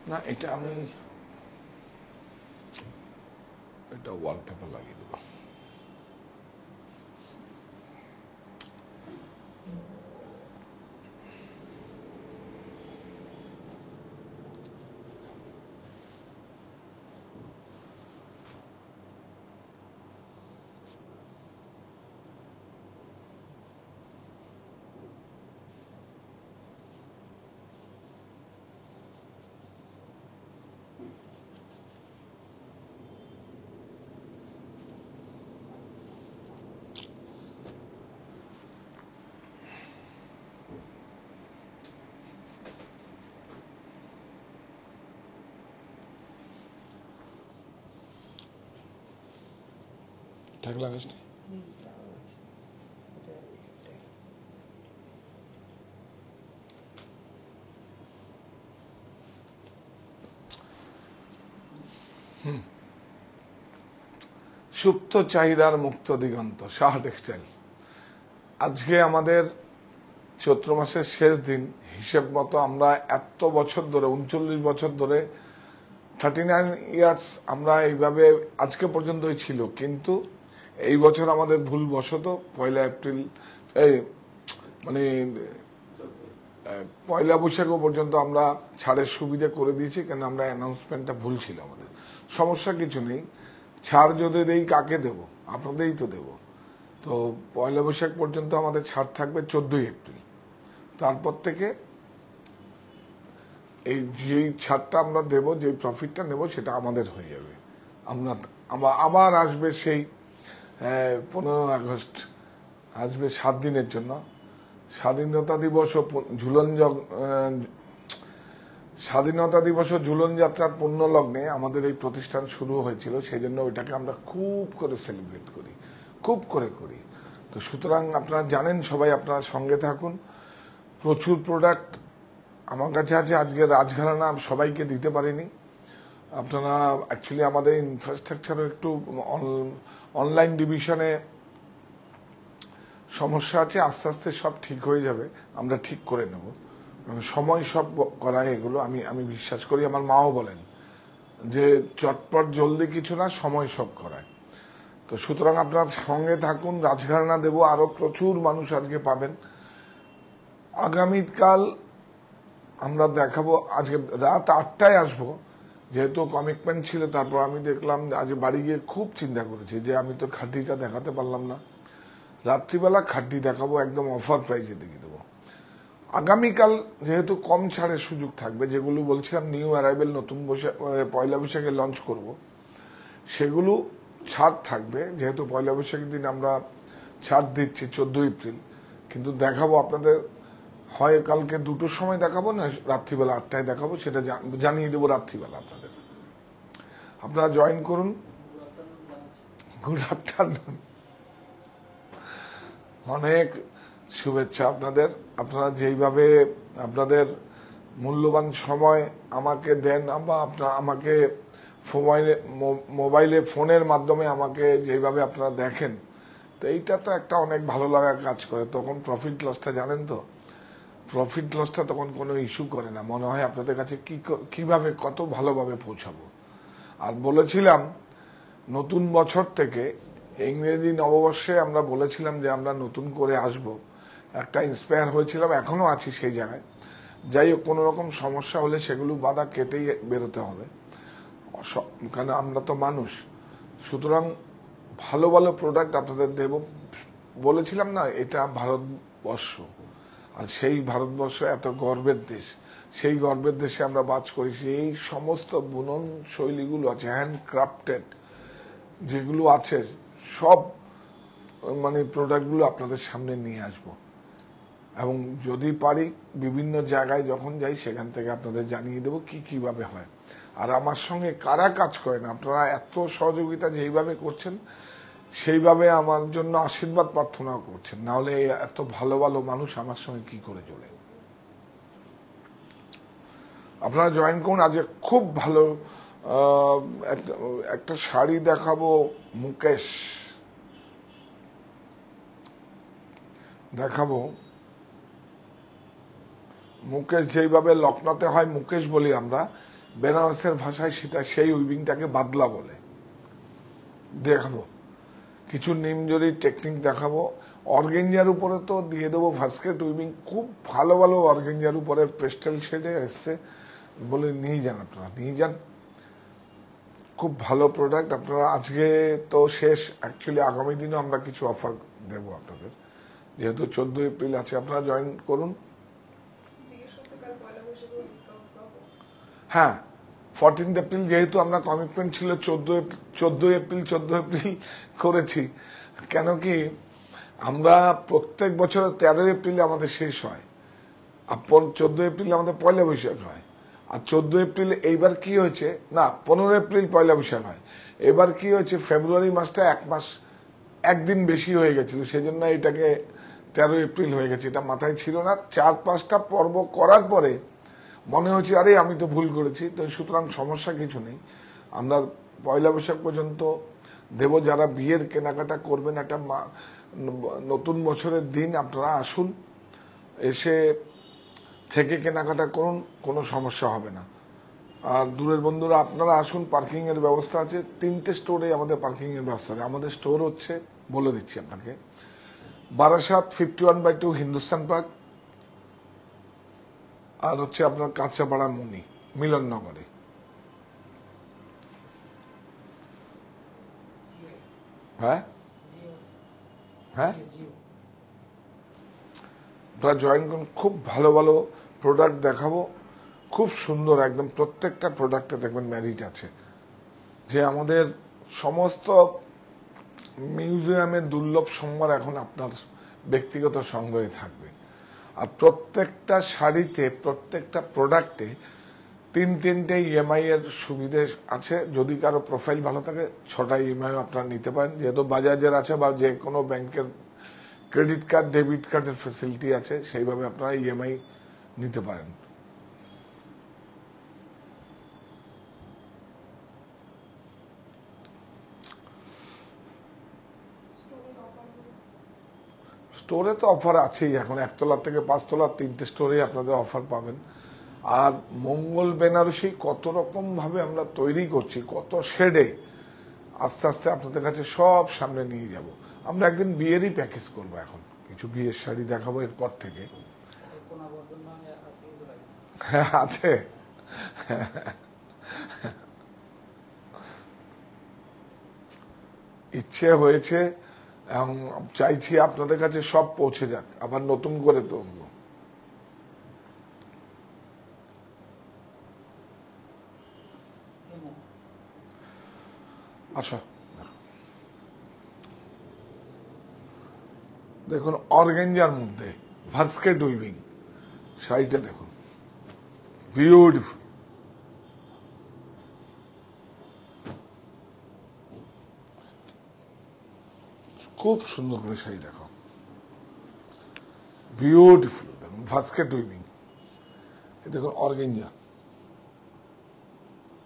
না এটা আমি এটা ওয়ালপেপার লাগিয়ে দেবো। ঠিক লাগাস নি? সুপ্ত চাহিদার মুক্ত দিগন্ত, শাহ টেক্সটাইল। আজকে আমাদের চৈত্র মাসের শেষ দিন, হিসেব মতো আমরা এত বছর ধরে 39 বছর ধরে 39 ইয়ার্স আমরা এইভাবে আজকে পর্যন্তই ছিল, কিন্তু এই বছর আমাদের ভুলবশত 1 এপ্রিল মানে 1 বৈশাখ পর্যন্ত আমরা ছাড়ের সুবিধা করে দিয়েছি, কেন আমরা অ্যানাউন্সমেন্টটা ভুল ছিল আমাদের। সমস্যা কিছু নেই, ছাড় যদি দেই কাকে দেব? আপনাদেরই তো দেব। তো 1 বৈশাখ পর্যন্ত আমাদের ছাড় থাকবে 14 এপ্রিল। তারপর থেকে এই যেই ছাড়টা আমরা দেব, যে প্রফিটটা নেব, সেটা আমাদের হয়ে যাবে। আমরা আবার আসবে সেই 15 আগস্ট আসবে 7 দিনের জন্য। স্বাধীনতা দিবস ও স্বাধীনতা দিবস ও ঝুলন যাত্রার পূর্ণ লগ্নে আমাদের এই প্রতিষ্ঠান শুরু হয়েছিল, সেই জন্য ওইটাকে আমরা খুব করে সেলিব্রেট করি, খুব করে করি। তো সুতরাং আপনারা জানেন, সবাই আপনারা সঙ্গে থাকুন। প্রচুর প্রোডাক্ট আমার কাছে আছে। আজকে রাজঘরানা সবাইকে দিতে পারিনি। আপনারা অ্যাকচুয়ালি আমাদের ইনফ্রাস্ট্রাকচারও একটু অনলাইন ডিভিশনে সমস্যা আছে, আস্তে আস্তে সব ঠিক হয়ে যাবে, আমরা ঠিক করে নেব। সময় সব করায় এগুলো, আমি বিশ্বাস করি। আমার মাও বলেন যে চটপট জলদি কিছু না, সময় সব করায়। তো সুতরাং আপনার সঙ্গে থাকুন। রাজঘরানা দেব, আরো প্রচুর মানুষ আজকে পাবেন। আগামীকাল আমরা দেখাবো, আজকে রাত 8টায় আসবো, যেহেতু কমিটমেন্ট ছিল। তারপর আমি দেখলাম আজ বাড়ি গিয়ে খুব চিন্তা করেছি যে আমি তো খাদ্যিটা দেখাতে পারলাম না। রাত্রিবেলা খাদ্যি দেখাবো, একদম অফার প্রাইসে দেখিয়ে দেবো। আগামীকাল যেহেতু কম ছাড়ের সুযোগ থাকবে, যেগুলো বলছিলাম নিউ অ্যারাইভেল, নতুন 1 বৈশাখে লঞ্চ করব, সেগুলো ছাড় থাকবে। যেহেতু 1 বৈশাখের দিন আমরা ছাড় দিচ্ছি 14 এপ্রিল, কিন্তু দেখাবো আপনাদের, হয় কালকে 2টোর সময় দেখাবো, না রাত্রিবেলা 8টায় দেখাবো, সেটা জানিয়ে দেবো রাত্রিবেলা আপনাদের। আপনারা জয়েন করুন। গুড আফটারনুন, অনেক শুভেচ্ছা আপনাদের। আপনারা যেইভাবে আপনাদের মূল্যবান সময় আমাকে দেন, বা আপনারা আমাকে মোবাইলে ফোনের মাধ্যমে আমাকে যেইভাবে আপনারা দেখেন, তো এইটা তো একটা অনেক ভালো লাগা কাজ করে। তখন প্রফিট লসটা জানেন তো, প্রফিট লসটা তখন কোনো ইস্যু করে না। মনে হয় আপনাদের কাছে কিভাবে কত ভালোভাবে পৌঁছাবো। আর বলেছিলাম নতুন বছর থেকে, ইংরেজি নববর্ষে আমরা বলেছিলাম যে আমরা নতুন করে আসব, একটা ইন্সপায়ার হয়েছিলাম, এখনো আছি সেই জায়গায়। যাই হোক, কোনো রকম সমস্যা হলে সেগুলো বাধা কেটেই বেরোতে হবে, কারণ আমরা তো মানুষ। সুতরাং ভালো ভালো প্রোডাক্ট আপনাদের দেব। বলেছিলাম না, এটা ভারতবর্ষ, আর সেই ভারতবর্ষ এত গর্বের দেশ, সেই গর্বের দেশে আমরা বাস করি। এই সমস্ত বুনন শৈলীগুলো আছে, হ্যান্ডক্রাফটেড যেগুলো আছে, সব মানে প্রোডাক্টগুলো আপনাদের সামনে নিয়ে আসব। এবং যদি পারি বিভিন্ন জায়গায় যখন যাই, সেখান থেকে আপনাদের জানিয়ে দেবো কিভাবে হয়। আর আমার সঙ্গে কারা কাজ করেন, আপনারা এত সহযোগিতা যেইভাবে করছেন, সেইভাবে আমার জন্য আশীর্বাদ প্রার্থনাও করছেন, নাহলে এত ভালো ভালো মানুষ আমার সঙ্গে কি করে চলে। আপনারা জয়েন করুন। আজকে খুব ভালো একটা শাড়ি দেখাবো, মুকেশ দেখাবো। মুকেশ যেইভাবে লখনৌতে হয় মুকেশ বলি আমরা, বেনারসের ভাষায় সেটা সেই উইভিংটাকে বাদলা বলে। দেখাবো কিছু নিমজরি টেকনিক দেখাবো। অর্গেঞ্জার উপরে তো দিয়ে দেবো ভাস্কেট উইভিং, খুব ভালো ভালো অর্গেঞ্জার উপরে পেস্টেল শেডে এসছে, বলে নিয়ে যান, আপনারা নিয়ে যান, খুব ভালো প্রোডাক্ট। আপনারা আজকে তো শেষ, অ্যাকচুয়ালি আগামী দিনও আমরা কিছু অফার দেবো আপনাদের, যেহেতু 14 এপ্রিল আছে, আপনারা জয়েন করুন। হ্যাঁ, 14 এপ্রিল যেহেতু আমরা কমিটমেন্ট ছিল 14 এপ্রিল করেছি, কেন কি আমরা প্রত্যেক বছর 13 এপ্রিলে আমাদের শেষ হয়, আর 14 এপ্রিল আমাদের পয়লা বৈশাখ হয়। আর 14 এপ্রিল এইবার কি হয়েছে, না 15 এপ্রিল পয়লা বৈশাখ হয়, এবার কি হয়েছে ফেব্রুয়ারি মাসটা একদিন বেশি হয়ে গেছিল, সেই জন্য এটাকে 13 এপ্রিল হয়ে গেছে। এটা মাথায় ছিল না। 4-5টা পর্ব করার পরে মনে হচ্ছে আরে আমি তো ভুল করেছি। তো সুতরাং সমস্যা কিছু নেই, আমরা পয়লা বৈশাখ পর্যন্ত দেব। যারা বিয়ের কেনাকাটা করবেন, একটা নতুন বছরের দিন আপনারা আসুন, এসে থেকে কেনাকাটা করুন, কোনো সমস্যা হবে না। আর দূরের বন্ধুরা আপনারা আসুন, পার্কিং এর ব্যবস্থা আছে, 3টে স্টোরে আমাদের পার্কিং এর ব্যবস্থা আছে। আমাদের স্টোর হচ্ছে, বলে দিচ্ছি আপনাকে, বারাসাত 51/2 হিন্দুস্তান পার্ক, আর হচ্ছে আপনার কাঁচাপাড়া মুনি মিলননগরে। হ্যাঁ হ্যাঁ, আপনারা জয়েন করুন, খুব ভালো ভালো প্রোডাক্ট দেখাবো, খুব সুন্দর একদম। প্রত্যেকটা প্রোডাক্টে দেখবেন ম্যারিট আছে, যে আমাদের সমস্ত মিউজিয়ামের দুর্লভ সম্ভার এখন আপনার ব্যক্তিগত সংগ্রহে থাকবে। আর প্রত্যেকটা শাড়িতে, প্রত্যেকটা প্রোডাক্টে 3-3টে ইএমআই এর সুবিধে আছে। যদি কারো প্রোফাইল ভালো থাকে 6টা ইএমআই আপনারা নিতে পারেন, যেহেতু বাজাজের আছে বা যে কোনো ব্যাংকের ক্রেডিট কার্ড, ডেবিট কার্ডের ফেসিলিটি আছে, সেইভাবে আপনারা ইএমআই নিতে পারেন। স্টোরে তো অফার আছেই, এখন 1তলা থেকে 5তলা 3টে স্টোরে আপনাদের অফার পাবেন। আর মঙ্গল বেনারসি কত রকম ভাবে আমরা তৈরি করছি, কত শেডে, আস্তে আস্তে আপনাদের কাছে সব সামনে নিয়ে যাব। আমরা একদিন বিয়েরই প্যাকেজ করবো, এখন কিছু বিয়ের শাড়ি দেখাবো এরপর থেকে। হ্যাঁ আছে, ইচ্ছে হয়েছে এবং চাইছি আপনাদের কাছে সব পৌঁছে যাক, আবার নতুন করে তুলব। আচ্ছা দেখুন, অর্গানজার মধ্যে ভাস্কেট উইভিং শাড়িটা দেখুন, বিউটিফুল, খুব সুন্দর করে শাড়ি দেখো, বিউটিফুল ভাস্কেট উইভিং। দেখুন অর্গানজা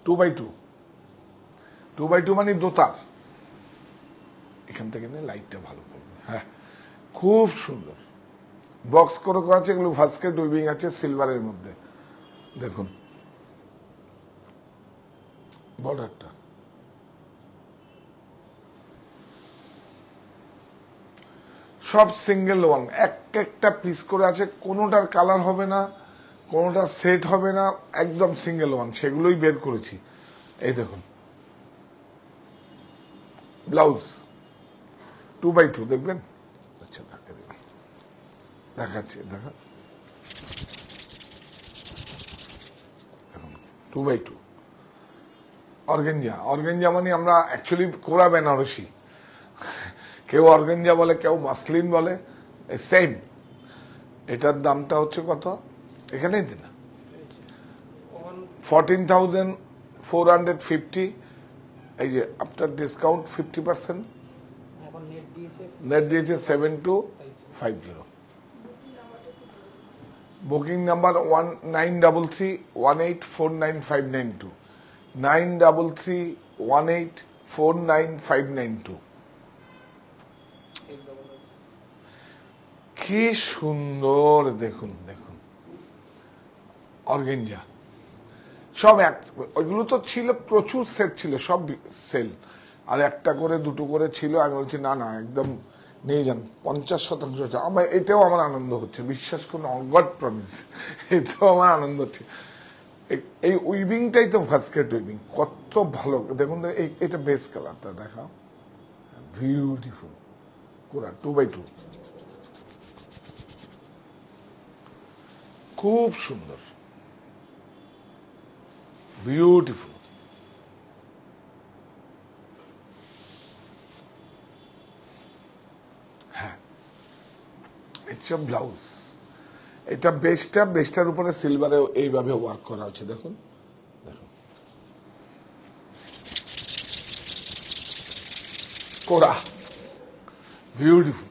2x2, 2x2 মানে দোতার, এখান থেকে লাইটটা ভালো করবে। হ্যাঁ খুব সুন্দর, বক্স করে করা আছে, এগুলো ভাস্কেট উইভিং আছে সিলভারের মধ্যে। দেখুন বর্ডারটা, সব সিঙ্গেল ওয়ান, একটা পিস করে আছে, কোনোটার কালার হবে না, কোনোটার সেট হবে না, একদম সিঙ্গেল ওয়ান, সেগুলোই বের করেছি। এই দেখুন ব্লাউজ 2x2 দেখবেন। আচ্ছা দেখাচ্ছি, দেখা 2x2 অর্গানজা। অর্গানজা মানে আমরা অ্যাকচুয়ালি কোরা বেনারসি, কেউ অর্গানজা বলে, কেউ মাসলিন বলে, সেম। এটার দামটা হচ্ছে কত, এখানেই দিন 14,450। এই যে আফটার ডিসকাউন্ট 50%, নেট দিয়েছে 7250। Booking number 9331849592, 9331849592। কি সুন্দর দেখুন, দেখুন অর্গানজা, সব এক, ওইগুলো তো ছিল প্রচুর সেট ছিল, সব সেল, আর একটা করে দুটো করে ছিল। আমি বলছি না না একদম নিয়ে যান, 50% আমার এটাও আমার আনন্দ হচ্ছে, বিশ্বাস করুন, গড প্রমিস, এটাও আমার আনন্দ হচ্ছে। এই উইভিংটাই তো ভাস্কেট উইভিং, কত ভালো দেখুন। এটা বেস কালারটা দেখা, বিউটিফুল, পুরা 2x2, খুব সুন্দর, বিউটিফুল। হ্যাঁ, এটা ব্লাউজ, এটা বেস্টার উপরে সিলভারে এইভাবে ওয়ার্ক করা হচ্ছে, দেখুন দেখুন, কোরা, বিউটিফুল।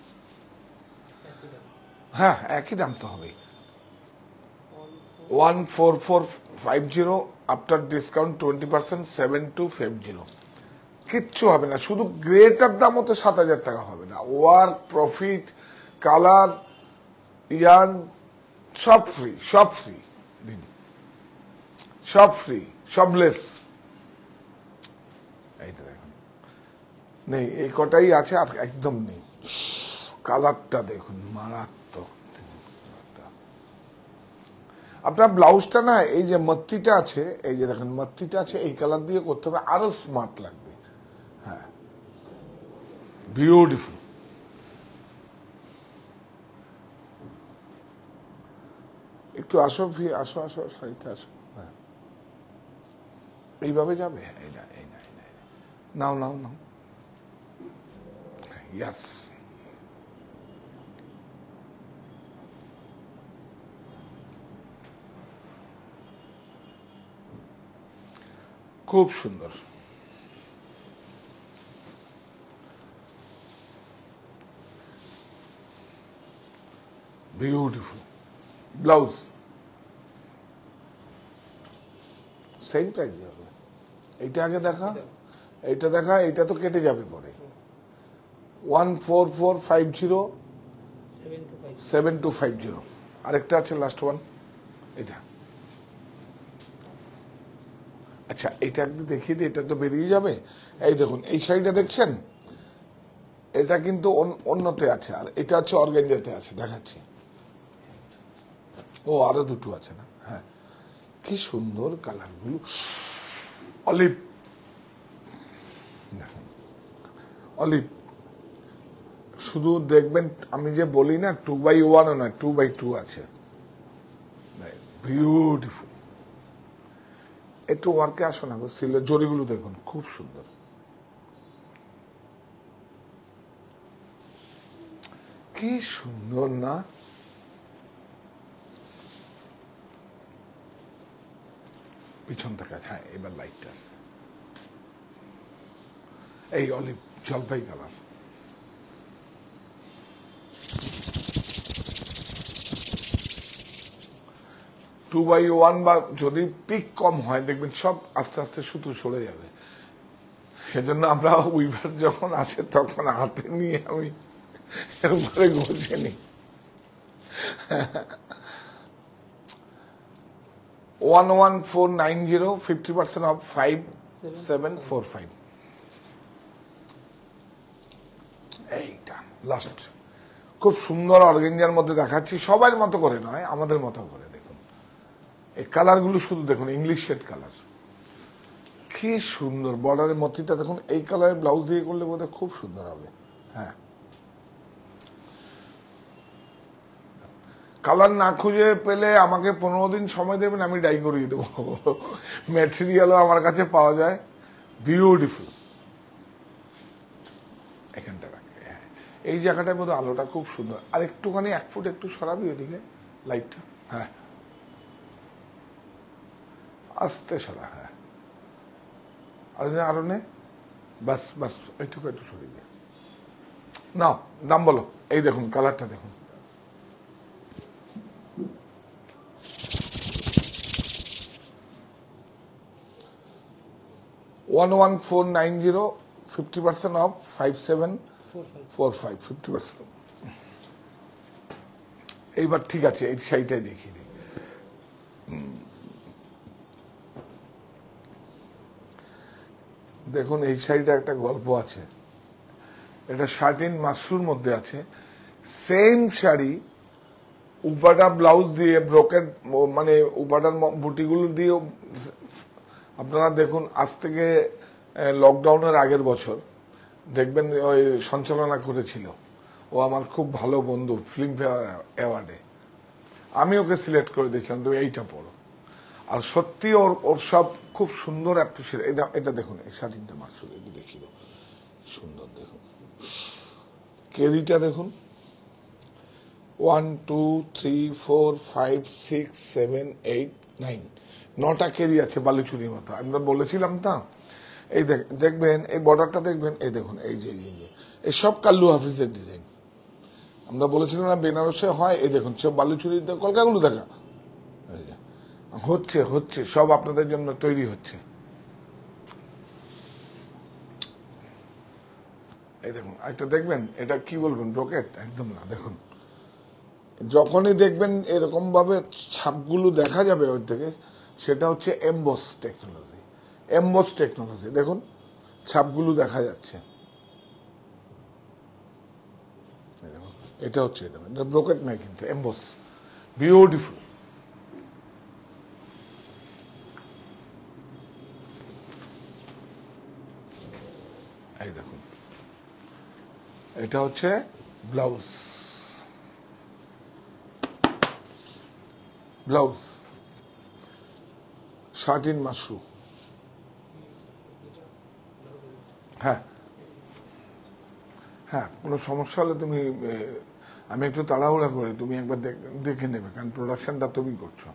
হ্যাঁ, একই দাম তো হবে। 14450, আফটার ডিসকাউন্ট 20%, 7250। কিচ্ছু হবে না, শুধু গ্রেটার দাম হতে 7000 টাকা হবে না। ওয়ার্ক, প্রফিট, কালার, ইয়ার্ন সব ফ্রি, সব ফ্রি, সব ফ্রি, সব লেস। এইটা দেখুন, নেই, এই কটাই আছে, আর একদম নেই। কালারটা দেখুন, মারাত্মক। আপনার ব্লাউজটা না, এই যে মত্তিটা আছে, এই যে দেখেন মত্তিটা আছে, এই কালার দিয়ে করতে হবে, আরো স্মার্ট লাগবে। হ্যাঁ, বিউটিফুল। একটু আসো আসো আসো, শাড়িতে আসো। হ্যাঁ, এইভাবে যাবে, এই না এই না, নাও নাও নাও, ইয়াস, খুব সুন্দর। বিউটিফুল ব্লাউজ, সেম প্রাইস হবে। এইটা আগে দেখা, এইটা দেখা, এইটা তো কেটে যাবে পরে। 14450, 7250। আরেকটা আছে লাস্ট ওয়ান, এটা। আচ্ছা, এটা একটু দেখিয়ে দিই, এটা তো বেরিয়ে যাবে। এই দেখুন, এই শাড়িটা দেখছেন, এটা কিন্তু অন্যতে আছে, আর এটা হচ্ছে অর্গানজাতে আছে, দেখাচ্ছি। ও, আরো দুটো আছে না? হ্যাঁ, কি সুন্দর কালার গুলো, অলিভ, অলিভ। শুধু দেখবেন, আমি যে বলি না 2x1 না, 2x2 আছে, বিউটিফুল। একটু ওয়ার্কে আসো না, সিলের জরিগুলো দেখুন, খুব সুন্দর, কি সুন্দর না? পিছন থেকে, হ্যাঁ, এবার লাইটটা আছে, এই অলিভ জলপাই কালার। টু বাই ওয়ান বা যদি পিক কম হয়, দেখবেন সব আস্তে আস্তে সুতো সরে যাবে। সেজন্য আমরা উইভার যখন আসে তখন হাতে নিয়ে আমি এরকম করে গুছিয়ে নিই। 11490, 50% অফ, 5745। এইটা লাস্ট, খুব সুন্দর অর্গানজার মধ্যে দেখাচ্ছি, সবার মতো করে নয়, আমাদের মতো করে। দেখুন এই কালার গুলো, শুধু দেখুন, ইংলিশ শেড কালার, কি সুন্দর। বর্ডারের মধ্যটা দেখুন, এই কালারের ব্লাউজ দিয়ে করলে বোধহয় খুব সুন্দর হবে। হ্যাঁ, কালার না খুঁজে পেলে আমাকে 15 দিন সময় দেবেন, আমি ডাই করিয়ে দেবো। ম্যাটেরিয়ালও আমার কাছে পাওয়া যায়, বিউটিফুল। এখানটা রাখে, হ্যাঁ, এই জায়গাটার মধ্যে আলোটা খুব সুন্দর। আর একটুখানি 1 ফুট একটু সরাবি ওইদিকে লাইটটা, হ্যাঁ, আস্তে সরা, হ্যাঁ, আরো নে, বাস বাস, এইটুকু একটু সরিয়ে দিয়ে নাও। দাম বলো, এই দেখুন কালারটা দেখুন, $11490, 50% অফ, 5745, 50%। এইবার ঠিক আছে, এই শাড়িটাই দেখিয়ে দিই। দেখুন এই শাড়িটা একটা গল্প আছে, এটা শার্টিন মাশরুর মধ্যে আছে। সেম শাড়ি উপাটা ব্লাউজ দিয়ে ব্রোকেট, মানে উপাটার বুটিগুলো দিয়ে আপনারা দেখুন, আজ থেকে লকডাউনের আগের বছর দেখবেন ওই সঞ্চালনা করেছিল, ও আমার খুব ভালো বন্ধু ফিল্মফেয়ার অ্যাওয়ার্ডে। আমি ওকে সিলেক্ট করে দিয়েছিলাম, তুমি এইটা পড়ো। আর সত্যি ওর ওর সব খুব সুন্দর অ্যাপ্রিসিয়েট। এটা দেখুন, এই শাড়িটা মাশরুর, এটা দেখিল সুন্দর। দেখুন কেরিটা দেখুন, 1 2 3 4 5 6 7 8 9, 9টা কেরি আছে বালুচুরির মতো। আমরা বলেছিলাম না, এই দেখবেন এই বর্ডারটা দেখবেন, এই দেখুন এই যে এই সব কাল্লু হাফিজের ডিজাইন। আমরা বলেছিলাম না বেনারসে হয়, এই দেখুন সব বালুচুরির কলকাগুলো দেখা হচ্ছে হচ্ছে সব আপনাদের জন্য তৈরি হচ্ছে। এই দেখুন একটা দেখবেন, এটা কি বলবেন ব্রোকেট? একদম না। দেখুন যখনই দেখবেন এরকম ভাবে ছাপগুলো দেখা যাবে ওর থেকে, সেটা হচ্ছে এমবস টেকনোলজি। এমবস টেকনোলজি, দেখুন ছাপগুলো দেখা যাচ্ছে। এটা হচ্ছে এটা ব্রোকেট নাই কিন্তু এমবস, বিউটিফুল। এই দেখুন এটা হচ্ছে ব্লাউজ, ব্লাউজ শার্টিন মাশরু। হ্যাঁ হ্যাঁ, কোনো সমস্যা হলে তুমি, আমি একটু তাড়াহুড়া করে, তুমি একবার দেখে নেবে, কারণ প্রোডাকশনটা তুমি করছো,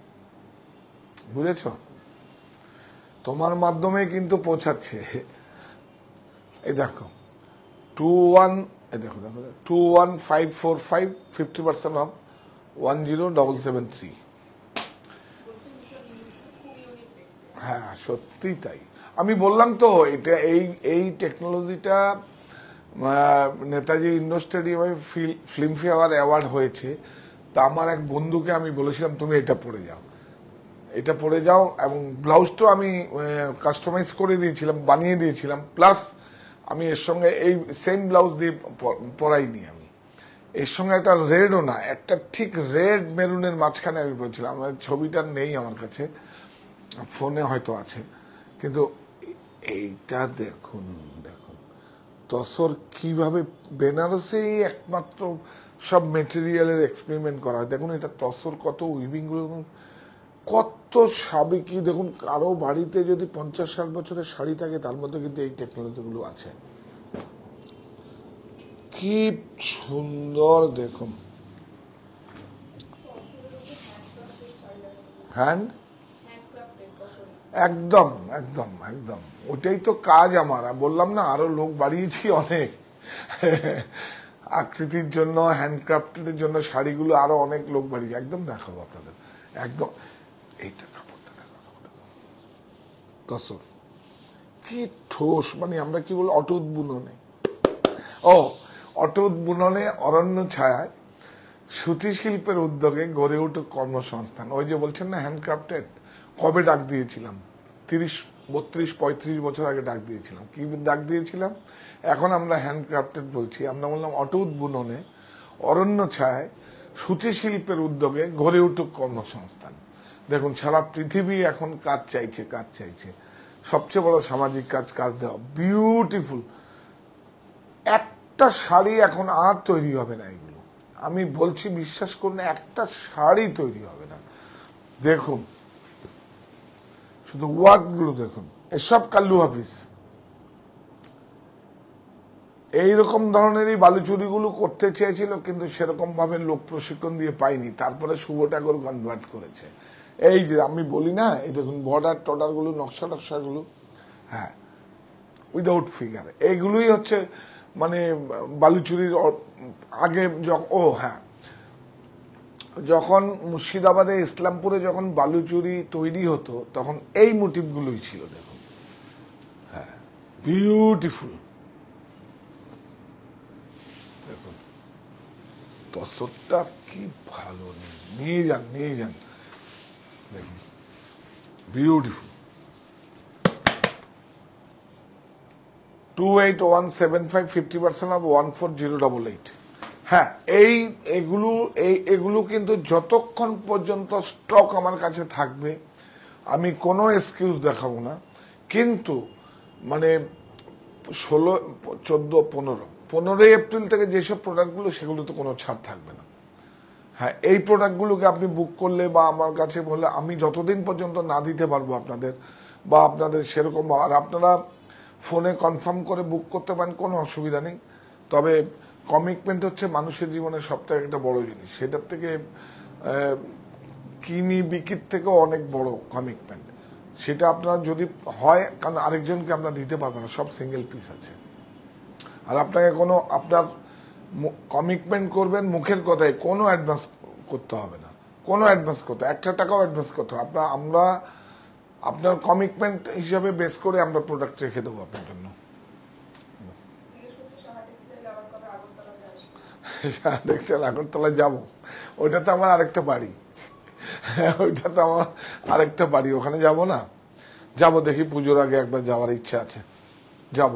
বুঝেছ? তোমার মাধ্যমে কিন্তু পৌঁছাচ্ছে। এই দেখো 21, এই দেখো দেখো 21545, 50% অফ 10773। হ্যাঁ সত্যি তাই, আমি বললাম তো এটা এই টেকনোলজিটা নেতাজি ইন্ডোর স্টেডিয়ামে ফিল্মফেয়ার অ্যাওয়ার্ড হয়েছে। তা আমার এক বন্ধুকে আমি বলেছিলাম তুমি এটা পরে যাও, এটা পরে যাও। এবং ব্লাউজটাও আমি কাস্টমাইজ করে দিয়েছিলাম, বানিয়ে দিয়েছিলাম। প্লাস আমি এর সঙ্গে এই সেম ব্লাউজ দিয়ে পরাইনি, আমি এর সঙ্গে একটা রেডও না, একটা ঠিক রেড মেরুনের মাঝখানে আমি পরেছিলাম। আমার ছবিটা নেই আমার কাছে, ফোনে হয়তো আছে, কিন্তু এইটা দেখুন, দেখুন তসর কিভাবে বেনারসেই একমাত্র সব মেটেরিয়ালের এক্সপেরিমেন্ট করা হয়। দেখুন এটা তসর, কত উইভিং গুলো, কত সাবেকি। দেখুন কারো বাড়িতে যদি 50-60 বছরের শাড়ি থাকে, তার মধ্যে কিন্তু এই টেকনোলজি গুলো আছে। কি সুন্দর দেখুন, হ্যান্ড, একদম একদম একদম, ওটাই তো কাজ আমার। বললাম না আরো লোক বাড়িয়েছি অনেক আকৃতির জন্য, হ্যান্ডক্রাফটের জন্য শাড়িগুলো আরো অনেক লোক বাড়িয়েছি। একদম দেখাবো আপনাদের, একদম। এইটা কাপড়টা তসর কি ঠোস, মানে আমরা কি বলি অটুট বুননে, ও অটুট বুননে অরণ্য ছায়ায় সুতি শিল্পের উদ্যোগে গড়ে উঠুক কর্মসংস্থান। ওই যে বলছেন না হ্যান্ডক্রাফটেড, কবে ডাক দিয়েছিলাম? 30 32 35 বছর আগে ডাক দিয়েছিলাম। কি ডাক দিয়েছিলাম? এখন আমরা হ্যান্ডক্রাফটেড বলছি। আমরা বললাম অটুট বুননে অরণ্য ছায়ায় সুতি শিল্পের উদ্যোগে গড়ে উঠুক কর্মসংস্থান। দেখুন সারা পৃথিবী এখন কাজ চাইছে, কাজ চাইছে। সবচেয়ে বড় সামাজিক কাজ, কাজ দেওয়া, বিউটিফুল। একটা শাড়ি এখন আর তৈরি হবে না, এগুলো আমি বলছি, বিশ্বাস করুন, একটা শাড়ি তৈরি হবে না। দেখুন শুধু ওয়ার্ক গুলো দেখুন, এসব কাল্লু হাফিজ এইরকম ধরনেরই বালুচুরিগুলো করতে চেয়েছিল, কিন্তু সেরকম ভাবে লোক প্রশিক্ষণ দিয়ে পাইনি। তারপরে শুভ ঠাকুর কনভার্ট করেছে। এই যে আমি বলি না, এই দেখুন বর্ডার টর্ডার গুলো, নকশা নকশা গুলো, হ্যাঁ উইদাউট ফিগার, এইগুলোই হচ্ছে মানে বালুচুরির আগে। ও হ্যাঁ, যখন মুর্শিদাবাদে ইসলামপুরে যখন বালুচুরি তৈরি হতো, তখন এই মোটিভ গুলোই ছিল। দেখুন হ্যাঁ, বিউটিফুল। দেখুন তসরটা কি ভালো, নিয়ে যান, নিয়ে যান। দেখুন বিউটিফুল। 2817 50% of 14088। হ্যাঁ, এগুলো কিন্তু যতক্ষণ পর্যন্ত স্টক আমার কাছে থাকবে আমি কোনো এক্সকিউজ দেখাবো না, কিন্তু মানে 16, 14, 15 এপ্রিল থেকে যেসব প্রোডাক্টগুলো সেগুলোতে কোনো ছাড় থাকবে না। হ্যাঁ, এই প্রোডাক্টগুলোকে আপনি বুক করলে বা আমার কাছে বললে আমি যতদিন পর্যন্ত না দিতে পারবো আপনাদের, বা আপনাদের সেরকম, আর আপনারা ফোনে কনফার্ম করে বুক করতে পারেন, কোনো অসুবিধা নেই। তবে কমিটমেন্ট হচ্ছে মানুষের জীবনে সবথেকে একটা বড় জিনিস, সেটার থেকে কিনি বিক্রির থেকেও অনেক বড় কমিটমেন্ট। সেটা আপনার যদি হয়, কারণ আরেকজনকে আমরা দিতে পারবো না, সব সিঙ্গেল পিস আছে। আর আপনাকে কোনো আপনার কমিটমেন্ট করবেন মুখের কথায়, কোনো অ্যাডভান্স করতে হবে না, কোনো অ্যাডভান্স করতে, 1 টাকাও অ্যাডভান্স করতে হবে। আমরা আপনার কমিটমেন্ট হিসাবে বেস করে আমরা প্রোডাক্ট রেখে দেবো আপনার জন্য। আগরতলায় যাবো, ওইটা তো আমার আরেকটা বাড়ি, ওইটা তো আমার আরেকটা বাড়ি, ওখানে যাব না? যাব, দেখি পুজোর আগে একবার যাওয়ার ইচ্ছা আছে, যাব।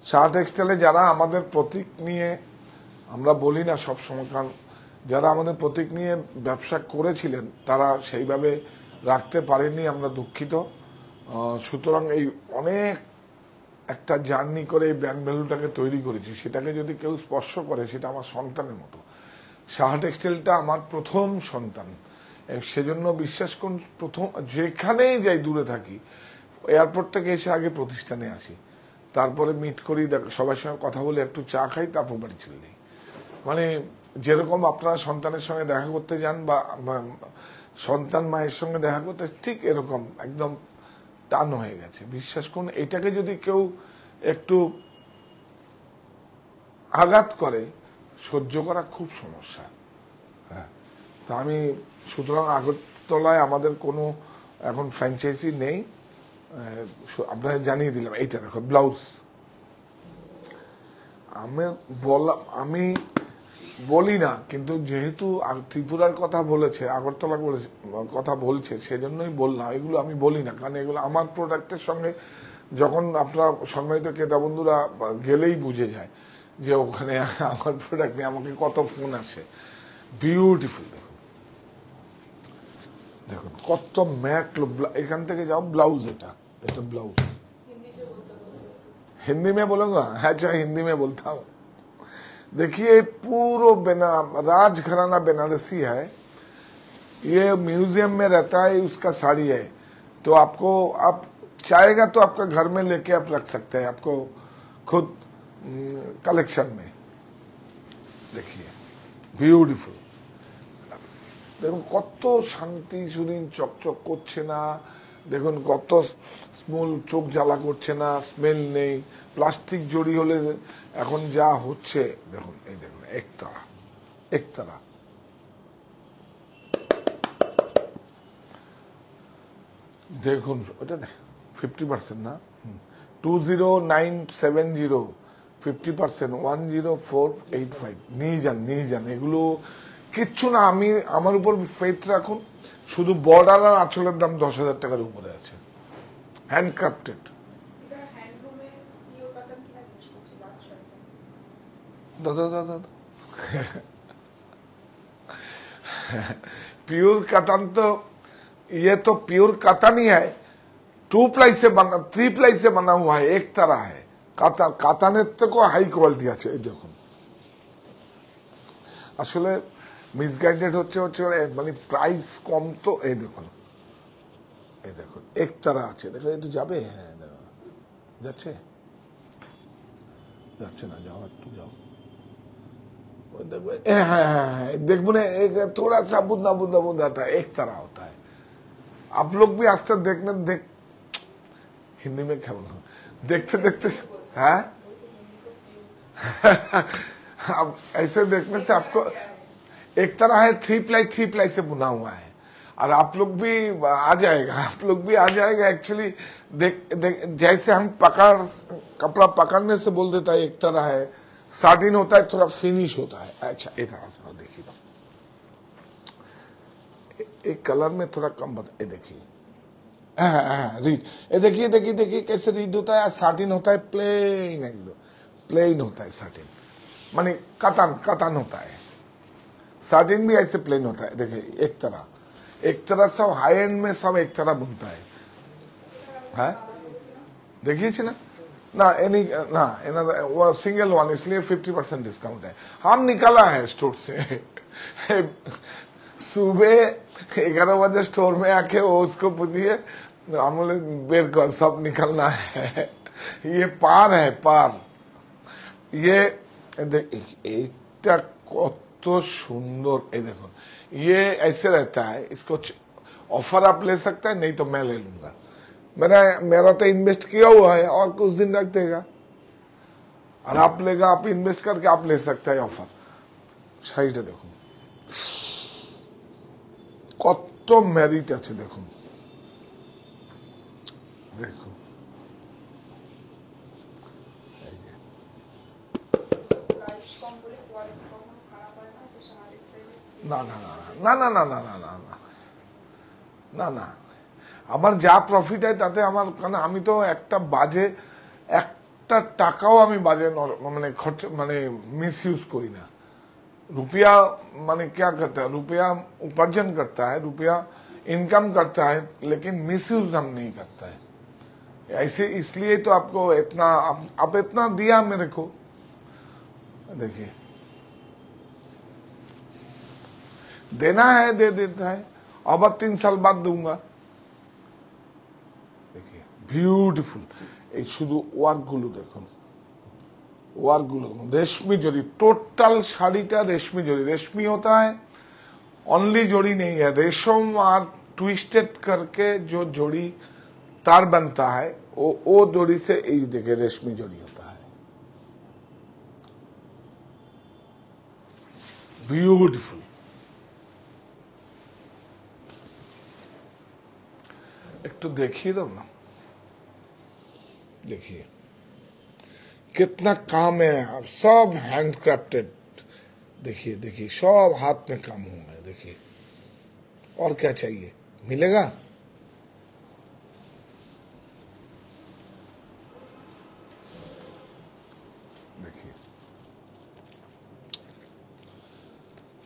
শাহ টেক্সটাইলে যারা আমাদের প্রতীক নিয়ে, আমরা বলি না সবসময়, কারণ যারা আমাদের প্রতীক নিয়ে ব্যবসা করেছিলেন তারা সেইভাবে রাখতে পারেননি, আমরা দুঃখিত। সুতরাং এই অনেক একটা জার্নি করে এই ব্র্যান্ড ভ্যালুটাকে তৈরি করেছি, সেটাকে যদি কেউ স্পর্শ করে সেটা আমার সন্তানের মতো। শাহ টেক্সটাইলটা আমার প্রথম সন্তান, সেজন্য বিশ্বাস করুন, প্রথম যেখানেই যাই, দূরে থাকি, এয়ারপোর্ট থেকে এসে আগে প্রতিষ্ঠানে আসি, তারপরে মিট করি, সবার সঙ্গে কথা বলে একটু চা খাই, তারপর বাড়ি চলে যাই। মানে যেরকম আপনারা সন্তানের সঙ্গে দেখা করতে যান বা সন্তান মায়ের সঙ্গে দেখা করতে, ঠিক এরকম একদম টান হয়ে গেছে। বিশ্বাস করুন, এটাকে যদি কেউ একটু আঘাত করে, সহ্য করা খুব সমস্যা। হ্যাঁ, তা আমি, সুতরাং আগরতলায় আমাদের কোনো এখন ফ্র্যাঞ্চাইজি নেই, আপনাদের জানিয়ে দিলাম। এইটা দেখো, ব্লাউজ। আমি বলি না, কিন্তু যেহেতু ত্রিপুরার কথা বলেছে, আগরতলা কথা বলছে, সেজন্যই বললাম। এগুলো আমি বলি না, কারণ এগুলো আমার প্রোডাক্টের সঙ্গে, যখন আপনার সম্মানিত ক্রেতা বন্ধুরা গেলেই বুঝে যায় যে ওখানে আমার প্রোডাক্ট নিয়ে আমাকে কত ফোন আসে। বিউটিফুল, দেখুন কত ম্যাট। এখান থেকে যাও, ব্লাউজ, এটা ब्लाउज हिंदी में बोलूंगा। अच्छा, हिंदी में बोलता हूँ। देखिए, पूरा राज घराना बनारसी है, ये म्यूजियम में रहता है, उसका साड़ी है। तो आपको, आप चाहेगा तो आपका घर में लेके आप रख सकते हैं, आपको खुद कलेक्शन में। देखिए, ब्यूटीफुल। দেখুন কত শান্তি, সুদিন চকচক করছে না, দেখুন কত স্মুল, চোখ জ্বালা করছে না, স্মেল নেই। প্লাস্টিক জড়ি হলে এখন যা হচ্ছে, দেখুন এই দেখুন, একতারা দেখুন, ওটা 50% না, 20970 50%, 10485 নিয়ে যান। এগুলো কিচ্ছু না, আমি আমার উপর ফেথ রাখুন। শুধু বর্ডার আর আঁচলের দাম 10,000 টাকার উপরে আছে, হ্যান্ডক্রাফটেড। দাদা प्योर कतन तो, ये तो प्योर कतन ही है, 2 प्लाई से बना, 3 प्लाई से बना हुआ है, एक तरह है। কাতানের থেকেও হাই কোয়ালিটি আছে। এই দেখুন, আসলে মিসগাইডেড হচ্ছে মানে প্রাইস কম তো। এই দেখুন একতারা আছে, দেখো একটু যাবে। হ্যাঁ, যাচ্ছে না, যাও একটু যাও, देखो ना, एक थोड़ा सा बुंदा था, एक तरह होता है। आप लोग भी आज तक हिंदी में क्या बोलूं, देखते हाँ अब ऐसे देखने से आपको एक तरह है, 3 प्लाई से बुना हुआ है। और आप लोग भी आ जाएगा, एक्चुअली जैसे हम कपड़ा पकड़ने से बोल देता है एक तरह है, साटिन होता है, थोड़ा फिनिश होता है। अच्छा, एक देखिए, एक कलर में थोड़ा कम देखिए, हाँ रीड, ये देखिए देखिए देखिए कैसे रीड होता है। साटिन होता है प्लेन, एकदम प्लेन होता है साटिन, माने कतान कतान होता है। साटिन भी ऐसे प्लेन होता है, देखिए एक तरह सब हाई एंड में सब एक तरह बनता है। देखिए ना ना एनी ना वो सिंगल वन, इसलिए 50% डिस्काउंट है। हम निकाला है स्टोर से सुबह 11 बजे स्टोर में आके वो उसको पूछिए, हम बोले बेर कर सब निकलना है। ये पार है पार। ये কত সুন্দর, ये देखो ये ऐसे रहता है। इसको ऑफर आप ले सकते हैं, नहीं तो मैं ले लूंगा। मेरा तो इन्वेस्ट किया हुआ है और कुछ दिन रख देगा, और आप लेगा, आप इन्वेस्ट करके आप ले सकते हैं ऑफर। সাইডে দেখুন কত মেরিট আছে, দেখুন দেখুন না না না না না না না না না না না না, আমার যা প্রফিট হয় তাতে আমার, কারণ আমি তো একটা বাজে একটা টাকাও আমি বাজে মানে খরচ মানে মিস ইউজ করি না। रुपया माने क्या करता है, रुपया उपार्जन करता है, रुपया इनकम करता है, लेकिन मिसयूज हम नहीं करता है। ऐसे इसलिए तो आपको इतना आप इतना दिया मेरे को, देखिए देना है दे देता है, अब 3 साल बाद दूंगा। देखिए ब्यूटीफुल, ये शुद्ध वर्क गुलो देखो, वर्क गुलो रेशमी जड़ी, टोटल शाड़ीटा रेशमी जड़ी। रेशमी होता है ओनली जोड़ी नहीं है, रेशम और ट्विस्टेड करके जो जोड़ी तार बनता है वो जोड़ी से ये देखिए रेशमी जोड़ी होता है। ब्यूटीफुल, एक तो देखिए दो ना, देखिए कितना काम है, सब हैंडक्राफ्टेड। देखिए देखिए सब हाथ में काम हुआ है। देखिए और क्या चाहिए, मिलेगा। देखिए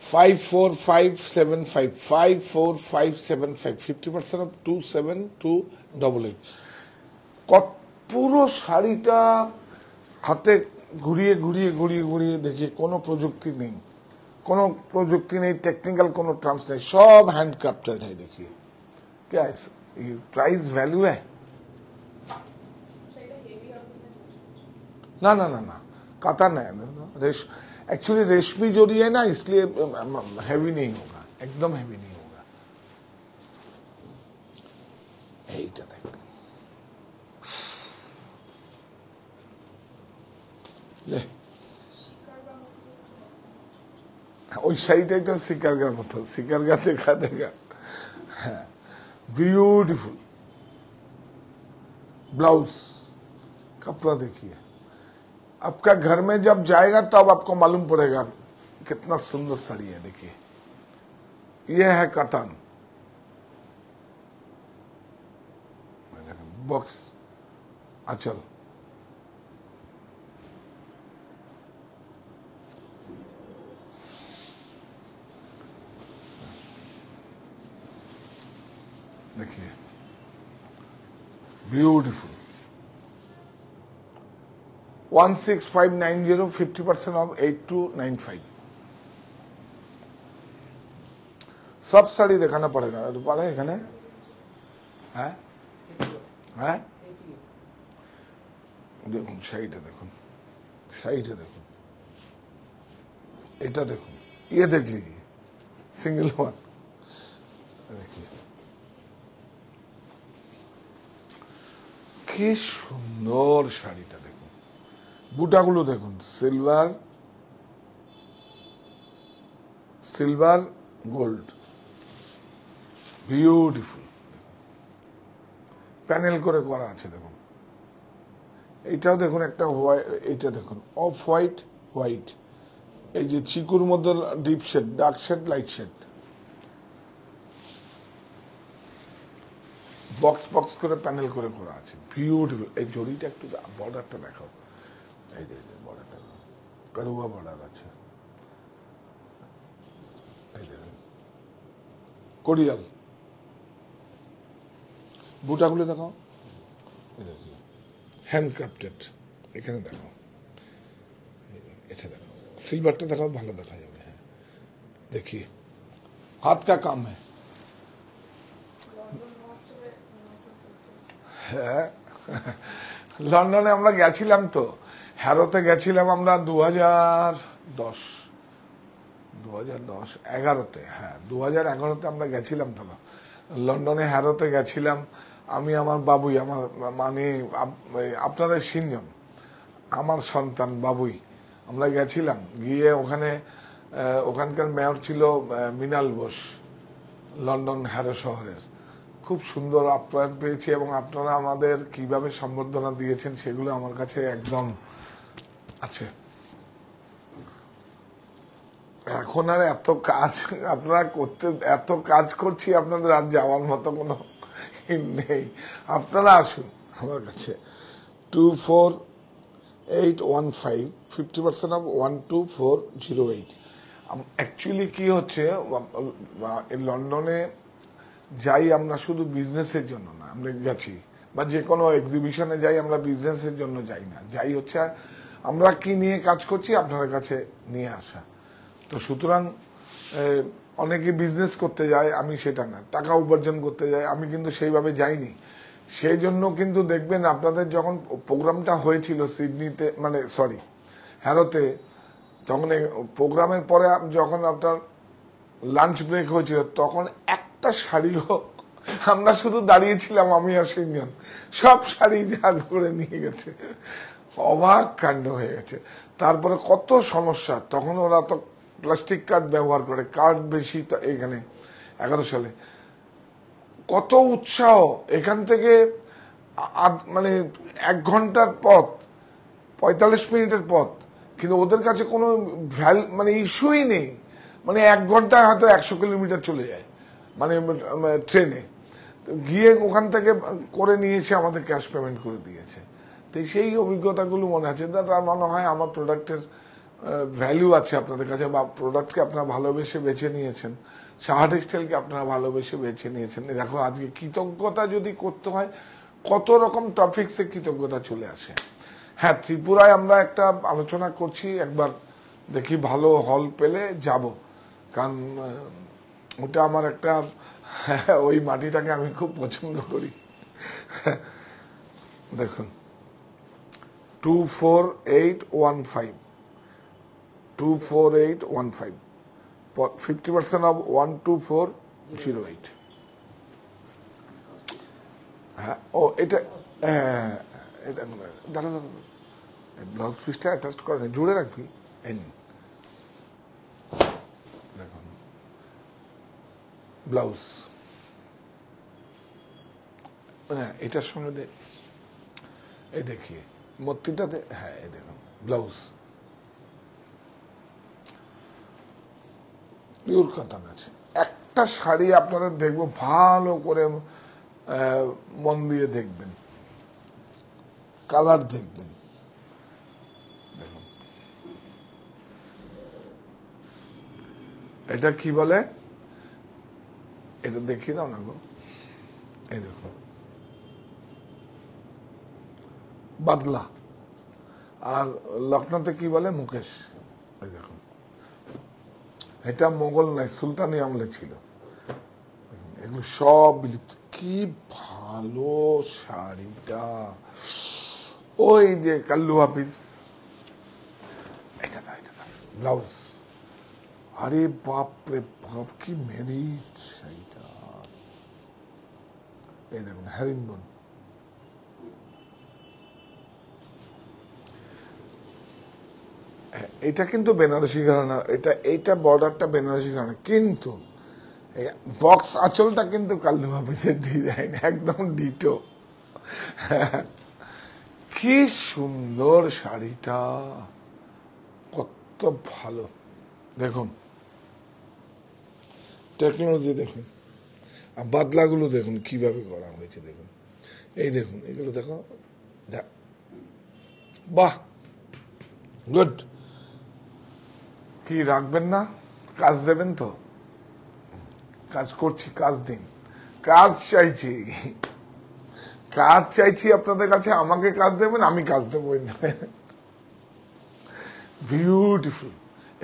54575 54575 50% of 27288। পুরো শাড়িটা হাতে ঘুরিয়ে ঘুরিয়ে ঘুরিয়ে ঘুরিয়ে देखिए কোনো প্রযুক্তি নেই, কোনো প্রযুক্তি নেই, টেকনিক্যাল কোনো ট্রান্স নেই, सब हैंडक्राफ्टेड है। देखिए क्या है, प्राइस वैल्यू है ना ना ना ना, कातान है एक्चुअली रेशमी जोड़ी है ना, इसलिए हैवी नहीं होगा, एकदम हैवी नहीं होगा। এইটা দেখ, ওই শাড়িটাই তো শিকারগার মতো, শিকারগা দেখা দেখা। ब्यूटीफुल ब्लाउज, कपड़ा देखिए, आपका घर में जब जाएगा तब आपको मालूम पड़ेगा कितना सुंदर साड़ी है। देखिए ये है कतान बॉक्स आंचल, देखिए ब्यूटीफुल 16590 50% ऑफ 8295। सब साड़ी दिखाना पड़ेगा रूपाला এখানে হ্যাঁ হ্যাঁ। দেখুন শাড়িটা দেখুন, শাড়িটা দেখুন, এটা দেখুন, ये देख लीजिए सिंगल वन। देखिए কি সুন্দর শাড়িটা দেখুন, বুটাগুলো দেখুন, silver silver gold, beautiful panel করে করা আছে। দেখুন এইটাও দেখুন একটা হোয়াইট, এইটা দেখুন অফ হোয়াইট হোয়াইট, এই যে চিকুর মধ্যে deep shade, dark shade, light shade, box box করে প্যানেল করে করা আছে, বিউটিফুল। এই জড়িটা একটু বর্ডারটা দেখাও, এই যে বর্ডারটা কারুয়া বর্ডার আছে, এই দেখেন কোরিয়াল। বুটাগুলো দেখাও, হ্যান্ডক্রাফটেড, এখানে দেখাও, এটা দেখাও, সিলভারটা দেখাও, ভালো দেখা যাবে। হ্যাঁ देखिए हाथ का काम है। হ্যাঁ লন্ডনে আমরা গেছিলাম তো, হ্যারোতে গেছিলাম আমরা 2011-তে, হ্যাঁ 2011-তে আমরা গেছিলাম তো লন্ডনে, হ্যারোতে গেছিলাম আমি, আমার বাবুই, আমার মানে আপনাদের সিনজন, আমার সন্তান বাবুই, আমরা গেছিলাম। গিয়ে ওখানে ওখানকার মেয়র ছিল মৃণাল বোস, লন্ডন হ্যারো শহরের। খুব সুন্দর আপ্যায়ন পেয়েছি, এবং আপনারা আমাদের কিভাবে সম্বর্ধনা দিয়েছেন সেগুলো আমার কাছে একদম আছে। এখন আর এত কাজ আপনারা করতে, এত কাজ করছি, আপনাদের আর যাওয়ার মতো কোনো নেই। আপনারা আসুন আমার কাছে। 24815, 50% অফ 12408। অ্যাকচুয়ালি কি হচ্ছে, লন্ডনে যাই আমরা শুধু বিজনেসের জন্য না, আমরা গেছি, বা যে কোনো এক্সিবিশনে যাই আমরা বিজনেসের জন্য যাই না, যাই হচ্ছে আমরা কি নিয়ে কাজ করছি আপনার কাছে নিয়ে আসা। তো সুতরাং অনেকে বিজনেস করতে যায়, আমি সেটা না, টাকা উপার্জন করতে যায়, আমি কিন্তু সেইভাবে যাইনি। সেই জন্য কিন্তু দেখবেন আপনাদের যখন প্রোগ্রামটা হয়েছিল সিডনিতে, মানে সরি হ্যারোতে, তখন প্রোগ্রামের পরে যখন আপনার লাঞ্চ ব্রেক হয়েছিল, তখন একটা শাড়িও, আমরা শুধু দাঁড়িয়েছিলাম আমি আর সিনজন, সব শাড়ি যা করে নিয়ে গেছে, অবাক কাণ্ড হয়ে গেছে। তারপরে কত সমস্যা, তখন ওরা তো প্লাস্টিক কার্ড ব্যবহার করে, কার্ড বেশি তো এখানে 11 সালে। কত উৎসাহ, এখান থেকে মানে 1 ঘন্টার পথ, 45 মিনিটের পথ, কিন্তু ওদের কাছে কোনো মানে ইস্যুই নেই। মানে 1 ঘন্টায় হয়তো 100 কিলোমিটার চলে যায়, মানে ট্রেনে গিয়ে ওখান থেকে করে নিয়েছে, আমাদের ক্যাশ পেমেন্ট করে দিয়েছে। তো সেই অভিজ্ঞতাগুলো মনে আছে, তার মনে হয় আমার প্রোডাক্টের ভ্যালু আছে আপনাদের কাছে, বা প্রোডাক্টকে আপনারা ভালোবেসে বেছে নিয়েছেন, সাহা টেক্সটাইলকে আপনারা ভালোবেসে বেছে নিয়েছেন। দেখো আজকে কৃতজ্ঞতা যদি করতে হয়, কত রকম টপিক্সে কৃতজ্ঞতা চলে আসে। হ্যাঁ, ত্রিপুরায় আমরা একটা আলোচনা করছি, একবার দেখি ভালো হল পেলে যাব, কারণ ওটা আমার একটা, ওই মাটিটাকে আমি খুব পছন্দ করি। দেখুন 24815, 24815, 50% of 12408। হ্যাঁ, ও এটা দাঁড়া দাঁড়া, ব্লাউজ পিসটা অ্যাটাচ করে জুড়ে রাখবি। দেখুন ব্লাউজ, হ্যাঁ এটার সঙ্গে এই দেখিয়ে মূর্তিটাতে, হ্যাঁ এই দেখুন ব্লাউজ, পিওর কাতান আছে। একটা শাড়ি আপনাদের দেখবো, ভালো করে মন দিয়ে দেখবেন, কালার দেখবেন। এটা কি বলে, এটা দেখিয়ে দাও না গো, এই দেখো বাদলা, আর লখনৌতে কি বলে মুকেশ। এই দেখুন, এটা মোগল নাই, সুলতানি আমলে ছিল, এগুলো সব বিলুপ্ত। কি ভালো শাড়িটা, ওই যে কাল্লু হাফিজ, এটা ব্লাউজ, আরে বাপ রে বাপ, কি মেরিট শাড়িটা। এই দেখুন হ্যারিনবন, এটা কিন্তু বেনারসি ঘরানা, এইটা বর্ডারটা বেনারসি ঘরানা, কিন্তু বক্স আঁচলটা কিন্তু কাল্লু হাফিজের ডিজাইন, একদম ডিটো। কি সুন্দর শাড়িটা, কত ভালো। দেখুন টেকনোলজি দেখুন, আর বাদলাগুলো দেখুন কিভাবে করা হয়েছে, দেখুন এই দেখুন, এগুলো দেখো, বাহ, গুড। কি রাখবেন না, কাজ দেবেন তো? কাজ করছি, কাজ দিন, কাজ চাইছি, কাজ চাইছি আপনাদের কাছে, আমাকে কাজ দেবেন, আমি কাজ দেবো না। বিউটিফুল।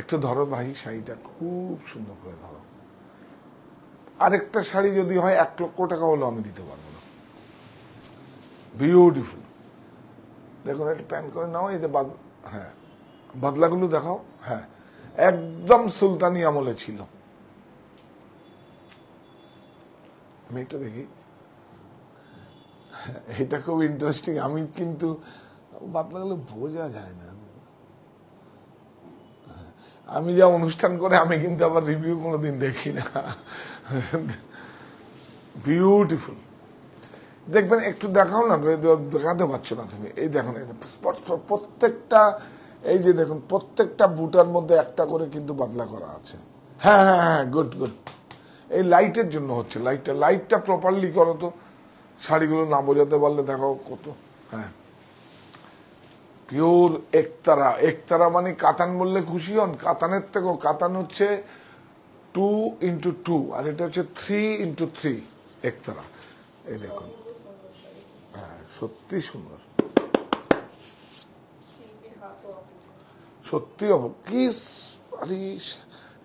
একটু ধরো ভাই, শাড়িটা খুব সুন্দর করে ধরো। আরেকটা শাড়ি যদি হয় 1 লক্ষ টাকা হলো আমি দিতে পারবো না। বিউটিফুল। দেখুন একটা প্যান করে নাও, এই যে হ্যাঁ, বাদলাগুলো দেখাও। হ্যাঁ, একদম সুলতানি আমলে ছিল। আমি একটু দেখি, এটা খুব ইন্টারেস্টিং। আমি কিন্তু বাদলাগুলো বোঝা যায় না। আমি যা অনুষ্ঠান করে আমি কিন্তু আবার রিভিউ কোনোদিন দেখি না। বিউটিফুল। দেখবেন একটু দেখাও না, দেখাতে পারছো না তুমি। এই দেখুন, প্রত্যেকটা, এই যে দেখুন, প্রত্যেকটা বুটার মধ্যে একটা করে কিন্তু বাদলা করা আছে। হ্যাঁ হ্যাঁ হ্যাঁ, গুড গুড। এই লাইটের জন্য হচ্ছে, লাইটটা প্রপারলি করো তো। শাড়িগুলো না বোঝাতে পারলে দেখাও কত। হ্যাঁ, পিওর একতারা। একতারা মানে কাতান বললে খুশি হন? কাতানের থেকেও কাতান হচ্ছে 2x2, আর এটা হচ্ছে 3x3 একতারা। এই দেখুন, হ্যাঁ সত্যি সুন্দর, সত্যি কি।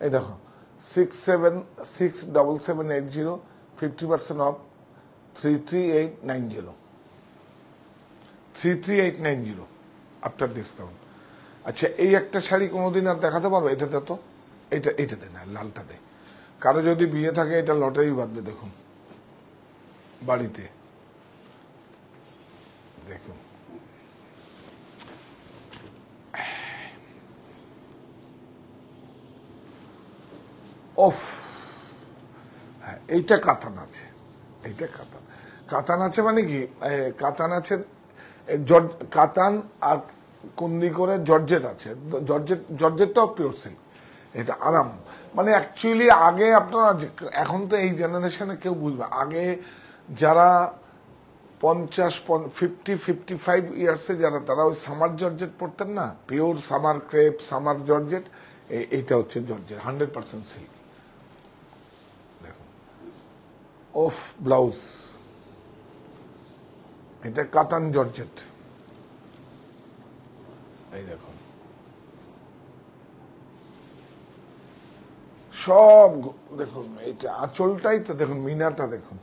এই দেখো, 676780, 50% অফ, 33890, 33890 আফটার ডিসকাউন্ট। আচ্ছা, এই একটা শাড়ি কোনোদিন আর দেখাতে পারবো? এটাতে তো, এইটাতে না, লালটাতে। কারো যদি বিয়ে থাকে এটা লটারি বাঁধবে। দেখুন বাড়িতে, দেখুন ওফ। হ্যাঁ, এইটা কাতান আছে, এইটা কাতান। কাতান আছে মানে কি, কাতান আছে, কাতান আর কুন্দি করে জর্জেট আছে। জর্জেটটাও পিওর সিল্ক। এটা আরাম, মানে অ্যাকচুয়ালি আগে আপনারা, এখন তো এই জেনারেশনে কেউ বুঝবে, আগে যারা 55 ইয়ার্সে যারা, তারা ওই সামার জর্জেট পড়তেন না, pure summer crepe, summer georgette. এইটা হচ্ছে জর্জেট, 100% সিল্ক। দেখুন, ওফ, ব্লাউজ, এটা কাতান জর্জেট। এই দেখুন, সব দেখুন, এইটা আঁচলটাই তো দেখুন, মিনাটা দেখুন।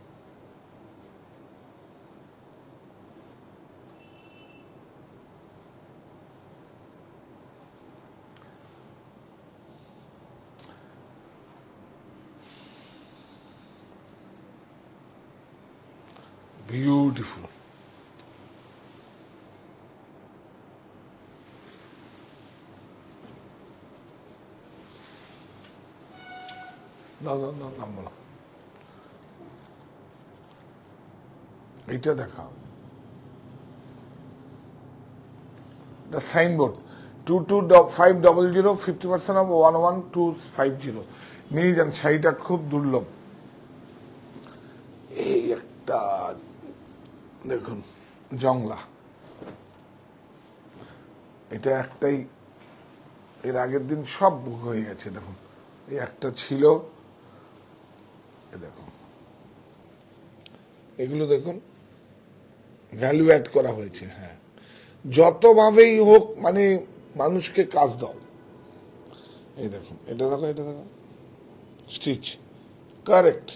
বিউটিফুল। নাম বলো, এইটা দেখাও। The signboard 22500, 50% of 11250। নিয়ে যান, শাড়িটা খুব দুর্লভ। এই একটা দেখুন, জংলা, এটা একটাই, এর আগের দিন সব বুক হয়ে গেছে। দেখুন, এই একটা ছিল, দেখুন এগুলো দেখুন, ভ্যালু অ্যাড করা হয়েছে। হ্যাঁ, যতভাবেই হোক, মানে মানুষকে কাজ দাও। এই দেখুন, এটা দেখো, এটা দেখো, স্টিচ কারেক্ট।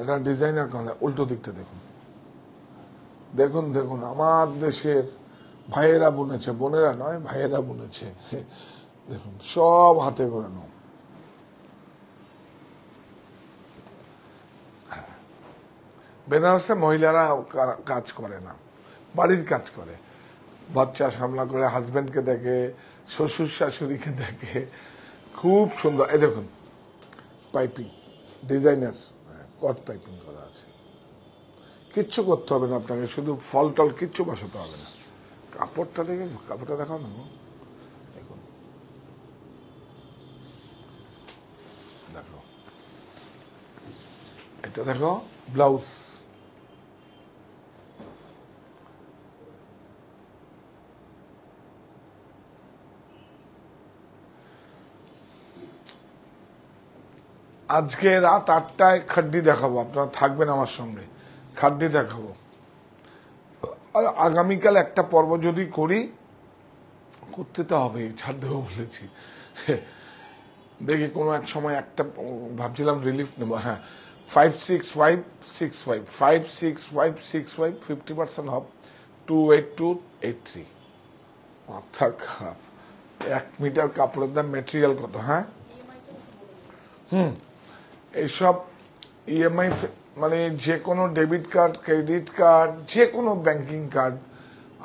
এটা ডিজাইনার কথা। উল্টো দিকটা দেখুন, দেখুন দেখুন, আমার দেশের ভাইয়েরা বুনেছে, বোনেরা নয়, ভাইয়েরা বুনেছে। দেখুন, সব হাতে করানো। বেনারসে মহিলারা কাজ করে না, বাড়ির কাজ করে, বাচ্চা সামলা করে, হাজবেন্ডকে দেখে, শ্বশুর শাশুড়িকে দেখে। খুব সুন্দর। এই দেখুন, পাইপিং, ডিজাইনার কট পাইপিং করা আছে। কিচ্ছু করতে হবে না আপনাকে, শুধু ফল টল কিচ্ছু বসাতে হবে না। কাপড়টা দেখে, কাপড়টা দেখাও না। দেখুন, দেখো, এটা দেখো ব্লাউজ, আজকে রাত 8টায় খাড্ডি দেখাবো, আপনারা থাকবেন আমার সঙ্গে, খাড্ডি দেখাবো। আর আগামীকাল একটা পর্ব যদি করি, করতে তো হবে, ছাড় দেবো বলেছি, দেখি কোনো এক সময় একটা ভাবছিলাম রিলিফ নেবো। হ্যাঁ, 56565 56565 50% অফ 28283। মাথা খারাপ, 1 মিটার কাপড়ের দাম, মেটেরিয়াল কত? হ্যাঁ, এইসব ইএমআই মানে যে কোনো ডেবিট কার্ড, ক্রেডিট কার্ড, যে কোনো ব্যাংকিং কার্ড,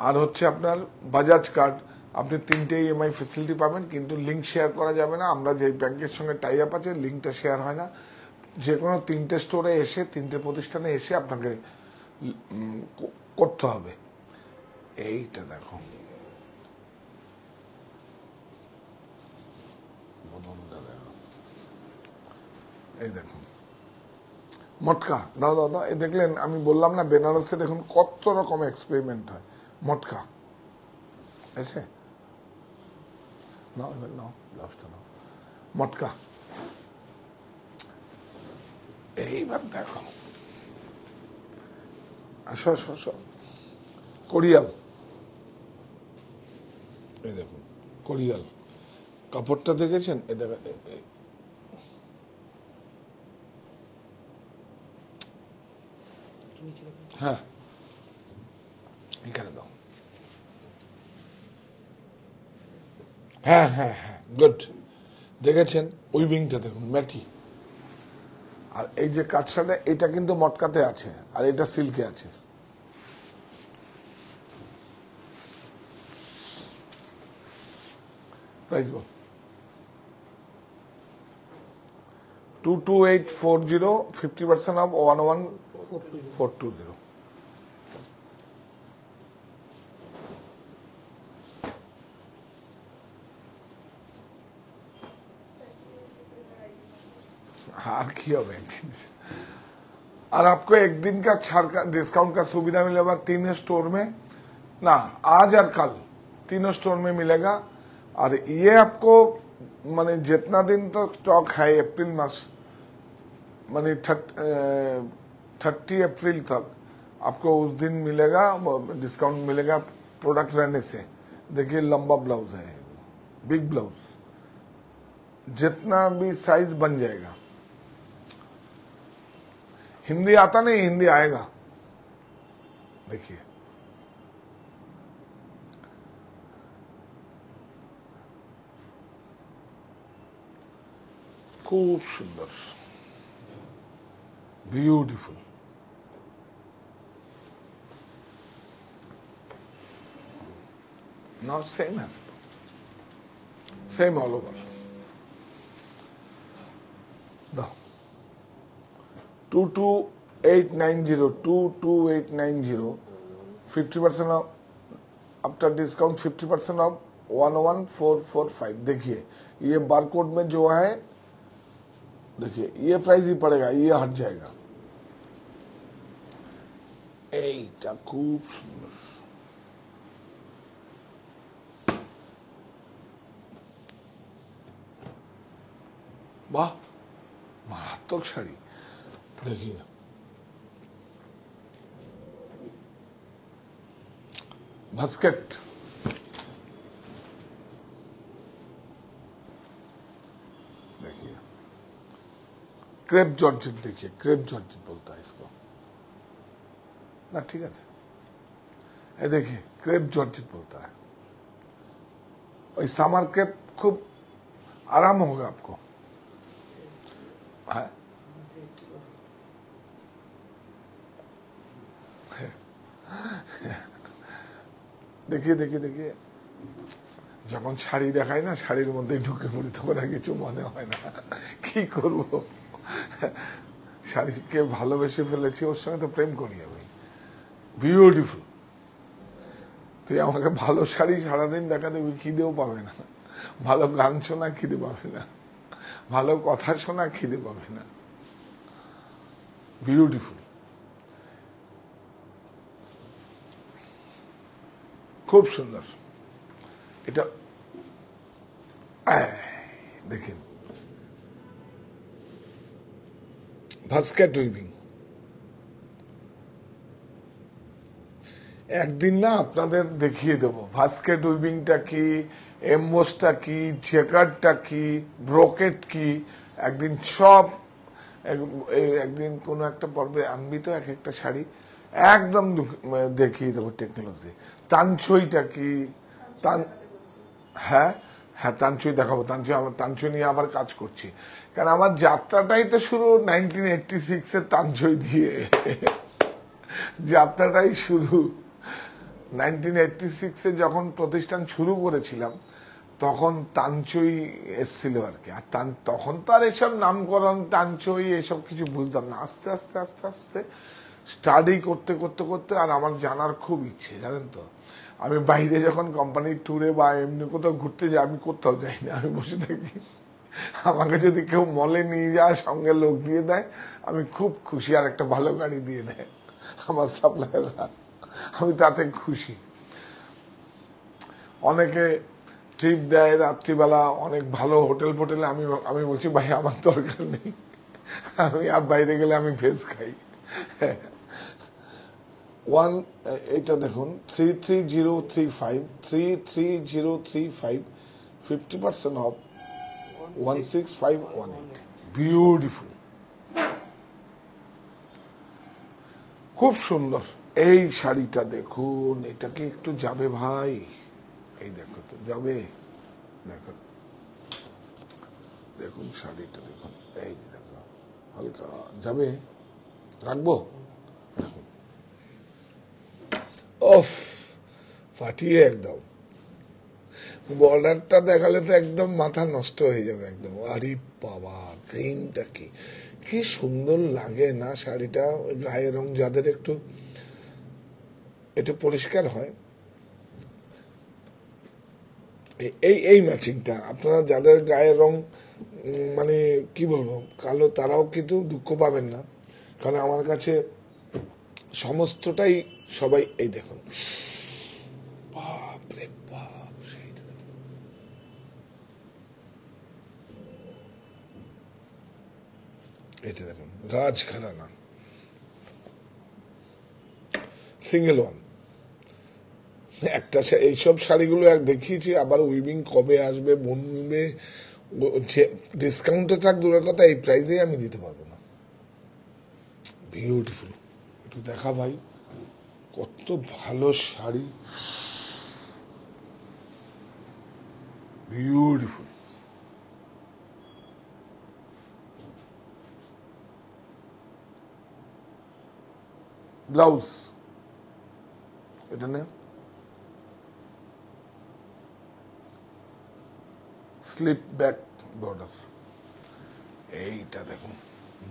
আর হচ্ছে আপনার বাজাজ কার্ড, আপনি 3টে ইএমআই ফেসিলিটি পাবেন, কিন্তু লিঙ্ক শেয়ার করা যাবে না। আমরা যে ব্যাংকের সঙ্গে টাই আপ আছে, লিঙ্কটা শেয়ার হয় না। যে কোনো 3টে স্টোরে এসে, 3টে প্রতিষ্ঠানে এসে আপনাকে করতে হবে। এইটা দেখো, এই দেখুন মটকা, দাও দাও দাও, এই দেখলেন, আমি বললাম না বেনারসে দেখুন কত রকম এক্সপেরিমেন্ট হয়। মটকা এসে নাও, এবার নাও ব্লাউজটা নাও, মটকা। এইবার দেখো, আসো আসো আসো, কোরিয়াল, এই দেখুন কোরিয়াল কাপড়টা দেখেছেন? এ দেখেন, হ্যাঁ এখানে দাও, হ্যাঁ হ্যাঁ হ্যাঁ, গুড। দেখেছেন উইভিংটা দেখুন, ম্যাটি। আর এই যে কাটসাটা, এটা কিন্তু মটকাতে আছে, আর এটা সিল্কে আছে। Price ball, 22840, 50% of 11420। আর কি হবে, और आपको एक दिन का छाड़ का डिस्काउंट का सुविधा मिलेगा 3 स्टोर में ना, आज और कल तीनों स्टोर में मिलेगा। और ये आपको माने जितना दिन तो स्टॉक है अप्रैल मास, माने 30 अप्रैल तक आपको उस दिन मिलेगा, डिस्काउंट मिलेगा प्रोडक्ट रहने से। देखिए लंबा ब्लाउज है, बिग ब्लाउज, जितना भी साइज बन जाएगा। हिंदी आता नहीं, हिंदी आएगा, देखिए खूब सुंदर, ब्यूटीफुल। नाउ सेम है, same all over. 22890, 22890, 50% of after discount, 50% of 11445। देखिए ये बारकोड में जो है, देखिए ये प्राइस ही पड़ेगा, ये हट जाएगा। এইটা খুব সুন্দর, বাহ, মারাত্মক শাড়ি। देखिए भस्केट, देखिए क्रेप जॉर्जेट, देखिए क्रेप जॉर्जेट बोलता है इसको ना, ठीक है। ये देखिए क्रेप जॉर्जेट बोलता है। और समर क्रेप खूब आराम होगा आपको, है? देखिए देखिए देखिए, যখন শাড়ি দেখায় না, শাড়ির মধ্যে ঢুকে পড়ি, তখন আর কিছু মনে হয় না, কি করব, শাড়িকে ভালোবেসে ফেলেছি, ওর সঙ্গে তো প্রেম করি আমি। বিউটিফুল। তুই আমাকে ভালো শাড়ি সারাদিন দেখা দেবি, খিদেও পাবে না, ভালো গান শোনা খিদে পাবে না, ভালো কথা শোনা খিদে পাবে না। বিউটিফুল, খুব সুন্দর। এটা দেখেন ভাস্কেট উইভিং। একদিন না আপনাদের দেখিয়ে দেবো ভাস্কেট উইভিংটা কি, এমবোসটা কি, চেকারটা কি, ব্রোকেট কি, একদিন সব একদিন কোনো একটা পর্বে আনবি তো এক একটা শাড়ি একদম দেখিয়ে দেবো টেকনোলজি। তানছইটা কি, হ্যাঁ হ্যাঁ তানছই দেখাবো। তানছই নিয়ে আবার কাজ করছি, কারণ আমার যাত্রাটাই তো শুরু 1986 তানছই দিয়ে। যাত্রাটাই শুরু 1986 যখন প্রতিষ্ঠান শুরু করেছিলাম তখন তানচই এসছিল আর কি। আর তখন তো আর এসব নামকরণ তানচই এসব কিছু বুঝতাম না। আস্তে আস্তে আস্তে আস্তে স্টাডি করতে করতে করতে, আর আমার জানার খুব ইচ্ছে জানেন তো। আমি বাইরে যখন কোম্পানির ট্যুরে বা এমনি কোথাও ঘুরতে যাই, আমি কোথাও যাই না, আমি বসে থাকি। আমাকে যদি কেউ মলে নিয়ে যায়, সঙ্গে লোক দিয়ে দেয়, আমি খুব খুশি। আর একটা ভালো গাড়ি দিয়ে দেয় আমার সাপ্লায়াররা, আমি তাতে খুশি। অনেকে ট্রিপ দেয় রাত্রিবেলা, অনেক ভালো হোটেল ফোটেলে, আমি বলছি ভাই আমার দরকার নেই, আমি আর বাইরে গেলে আমি ভেজ খাই। এটা দেখুন 33035 33035 50% অফ 16518। বিউটিফুল, খুব সুন্দর। এই শাড়িটা দেখুন, এটা কি একটু যাবে ভাই? এই দেখো তো যাবে, দেখো দেখুন শাড়িটা দেখুন, এই দেখো হালকা যাবে, রাখবো দেখুন, ওফ ফাটিয়ে একদম। বর্ডারটা দেখালে তো একদম মাথা নষ্ট হয়ে যাবে একদম। আরে বাবা, গ্রিনটা কি কি সুন্দর লাগে না শাড়িটা। গায়ের রং যাদের একটু পরিষ্কার হয়, এই ম্যাচিংটা আপনারা যাদের গায়ের রং মানে কি বলবো কালো, তারাও কিন্তু দুঃখ পাবেন না, কারণ আমার কাছে সমস্তটাই সবাই এই দেখুন, বাপরে বাপ, এটা দেখুন রাজঘরানা সিঙ্গেল ওয়ান। একটা এইসব শাড়িগুলো এক দেখিয়েছি, আবার উইভিং কবে আসবে বলবে, ডিসকাউন্টে থাক দূরের কথা, এই প্রাইসে আমি দিতে পারবো না। বিউটিফুল, একটু দেখা ভাই, কত ভালো শাড়ি, বিউটিফুল। ব্লাউজ এটা নে, স্লিপ ব্যাক বর্ডার, এইটা দেখুন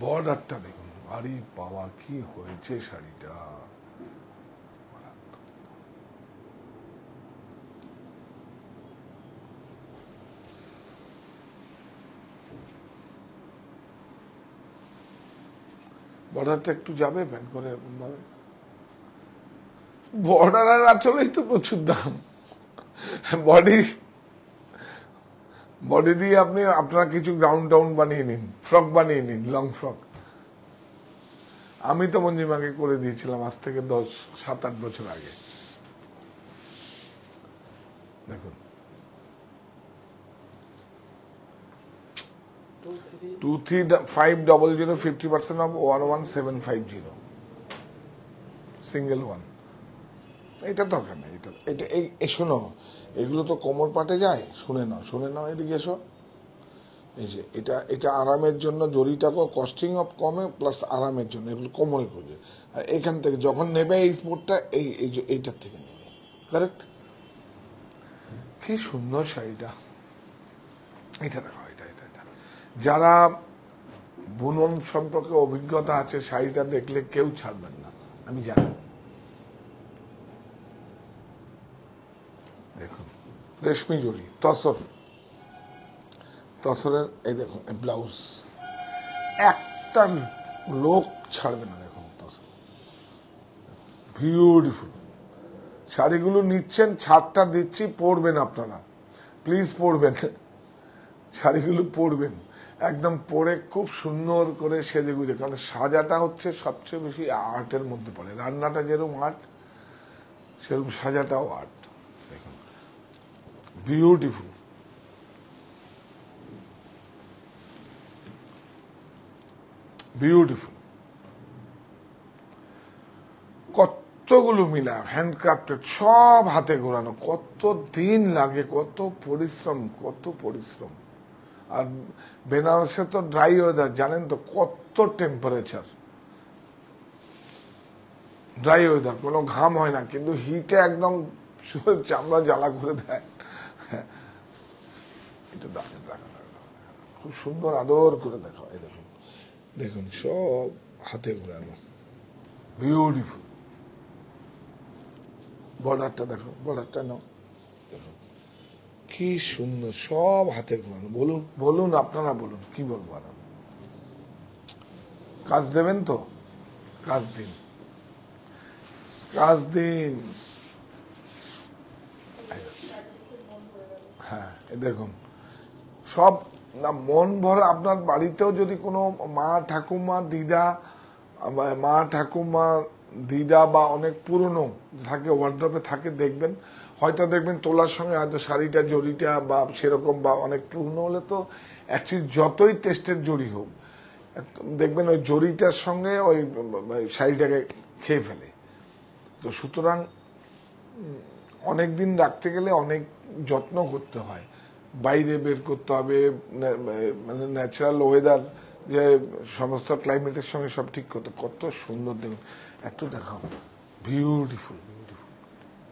বর্ডারটা দেখুন, আরে বাবা কি হয়েছে শাড়িটা। বর্ডারটা একটু যাবে প্যান্ট করে এরকম ভাবে, বর্ডার আর আঁচলেই তো প্রচুর দাম। বডি দিয়ে আপনারা কিছু গ্রাউন্ড টাউন বানিয়ে নিন, ফ্রক বানিয়ে নিন, লং ফ্রক। আমি তো মঞ্জিমাকে করে দিয়েছিলাম আজ থেকে 7-8 বছর আগে। দেখুন 2350 50% অফ 11750 সিঙ্গেল ওয়ান। এটা দরকার নেই, এটা এই শোনো, এগুলো তো কোমর পাটে যায়। শুনে নাও এদিকে এসো। এই যে এটা আরামের জন্য, জরিটাকেও কস্টিং অফ কমে, প্লাস আরামের জন্য এগুলো কোমরে করবে। আর এখান থেকে যখন নেবে এই স্পোর্টটা এইটার থেকে নেবে, কারেক্ট। কি সুন্দর শাড়িটা, এটা দেখো, এটা যারা বুনন সম্পর্কে অভিজ্ঞতা আছে, শাড়িটা দেখলে কেউ ছাড়বেন না, আমি জানি। দেখুন রেশমি জড়ি, তসরের এই দেখুন ব্লাউজ, একটা লোক ছাড়বে না। দেখুন বিউটিফুল শাড়িগুলো নিচ্ছেন, ছাড়টা দিচ্ছি, পরবেন আপনারা, প্লিজ পরবেন, শাড়িগুলো পরবেন, একদম পরে খুব সুন্দর করে সেজে গুজে। কারণ সাজাটা হচ্ছে সবচেয়ে বেশি আর্টের মধ্যে পড়ে। রান্নাটা যেরকম আর্ট, সেরকম সাজাটাও আর্ট। দেখুন বিউটিফুল। বিউটিফুল, কতগুলো মিলা হ্যান্ডক্রাফটেড, সব হাতে ঘোরানো, কত দিন লাগে, কত পরিশ্রম, কত পরিশ্রম। আর বেনারসে তো ড্রাই ওয়েদার, জানেন তো কত টেম্পারেচার, ড্রাই ওয়েদার, কোনো ঘাম হয় না, কিন্তু হিটে একদম চামড়া জ্বালা করে দেয়। এটা দেখা, খুব সুন্দর আদর করে দেখা। এই দেখুন, দেখুন সব হাতে ঘোরানো, বিউটিফুল। বর্ডারটা দেখো, বর্ডারটা নাও, দেখো কি সুন্দর, সব হাতে ঘোরানো। বলুন বলুন, আপনারা বলুন, কি বলবো আর। কাজ দেবেন তো, কাজ দিন, কাজ দিন। হ্যাঁ দেখুন সব না, মন ভরা। আপনার বাড়িতেও যদি কোনো মা ঠাকুমা দিদা বা অনেক পুরনো থাকে, ওয়ার্ড্রপে থাকে, দেখবেন হয়তো, দেখবেন তোলার সঙ্গে হয়তো শাড়িটা জড়িটা বা সেরকম, বা অনেক পুরনো হলে তো অ্যাকচুয়ালি যতই টেস্টের জড়ি হোক, দেখবেন ওই জড়িটার সঙ্গে ওই শাড়িটাকে খেয়ে ফেলে। তো সুতরাং অনেক দিন রাখতে গেলে অনেক যত্ন করতে হয়, বাইরে বের করতে হবে, মানে ন্যাচারাল ওয়েদার, যে সমস্ত ক্লাইমেটের সঙ্গে সব ঠিক করতে। কত সুন্দর দেখুন, একটু দেখাও, বিউটিফুল বিউটিফুল।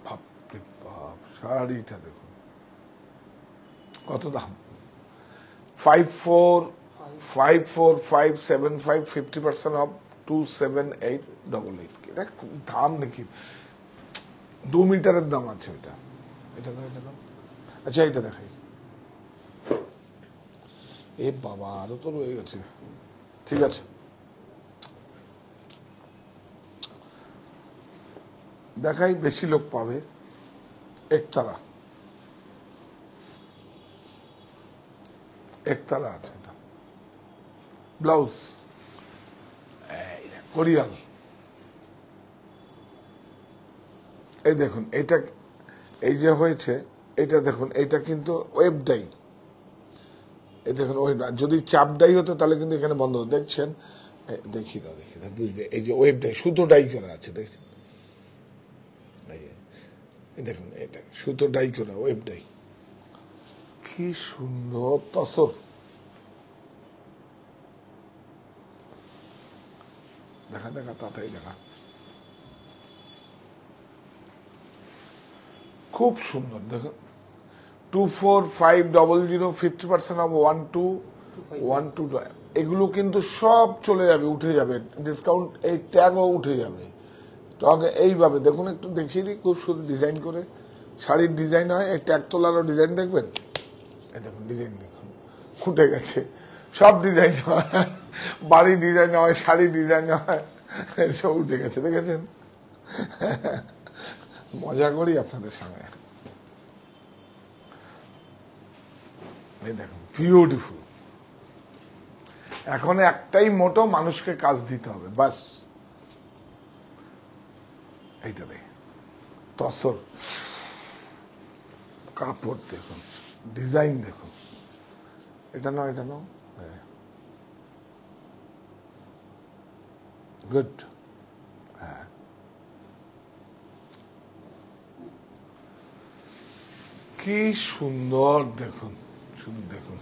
বাপরে বাপ, শাড়িটা দেখুন কত দাম, 545575, 50% অফ 27888। এটা দাম নাকি, 2 মিটারের দাম আছে ওইটা। এটা আচ্ছা, এটা দেখাই। এ বাবা, আরো তো রয়ে গেছে। ঠিক আছে, দেখাই, বেশি লোক পাবে। একতারা আছে এটা, ব্লাউজ কোরিয়ান। এই দেখুন, এটা এই যে হয়েছে, এটা দেখুন, এটা কিন্তু ওয়েব ডাই। এই দেখুন, ওই যদি চাপ ডাই হতো তাহলে কিন্তু এখানে বন্ধ হতো। দেখছেন, দেখি না বুঝবে, এই যে ওয়েব ডাই, সুতো ডাই করা আছে, দেখছেন, এই দেখুন, এটা সুতো ডাই করা, ওয়েব ডাই। কি সুন্দর তসর। দেখা তাড়াতাড়ি দেখা, খুব সুন্দর। দেখো, 24500, 50% অফ 1212। এগুলো কিন্তু সব চলে যাবে, উঠে যাবে, ডিসকাউন্ট, এই ট্যাগও উঠে যাবে। তো আগে এইভাবে দেখুন, একটু দেখিয়ে দিই, খুব সুন্দর ডিজাইন করে শাড়ির ডিজাইন হয়। এই ট্যাগ তোলারও ডিজাইন দেখবেন, এই দেখুন ডিজাইন দেখুন, উঠে গেছে, সব ডিজাইন হয়, বাড়ি ডিজাইন হয়, শাড়ি ডিজাইন হয়, সব উঠে গেছে, দেখেছেন। মজা করি আপনাদের সঙ্গে। এই দেখুন, বিউটিফুল। এখন একটাই মোটো, মানুষকে কাজ দিতে হবে, বাস। এইটা দেখ, তসর, কাপড় দেখুন, ডিজাইন দেখুন। এটা নাও, এটা নাও, গুড। হ্যাঁ, কি সুন্দর দেখুন, শুধু দেখুন,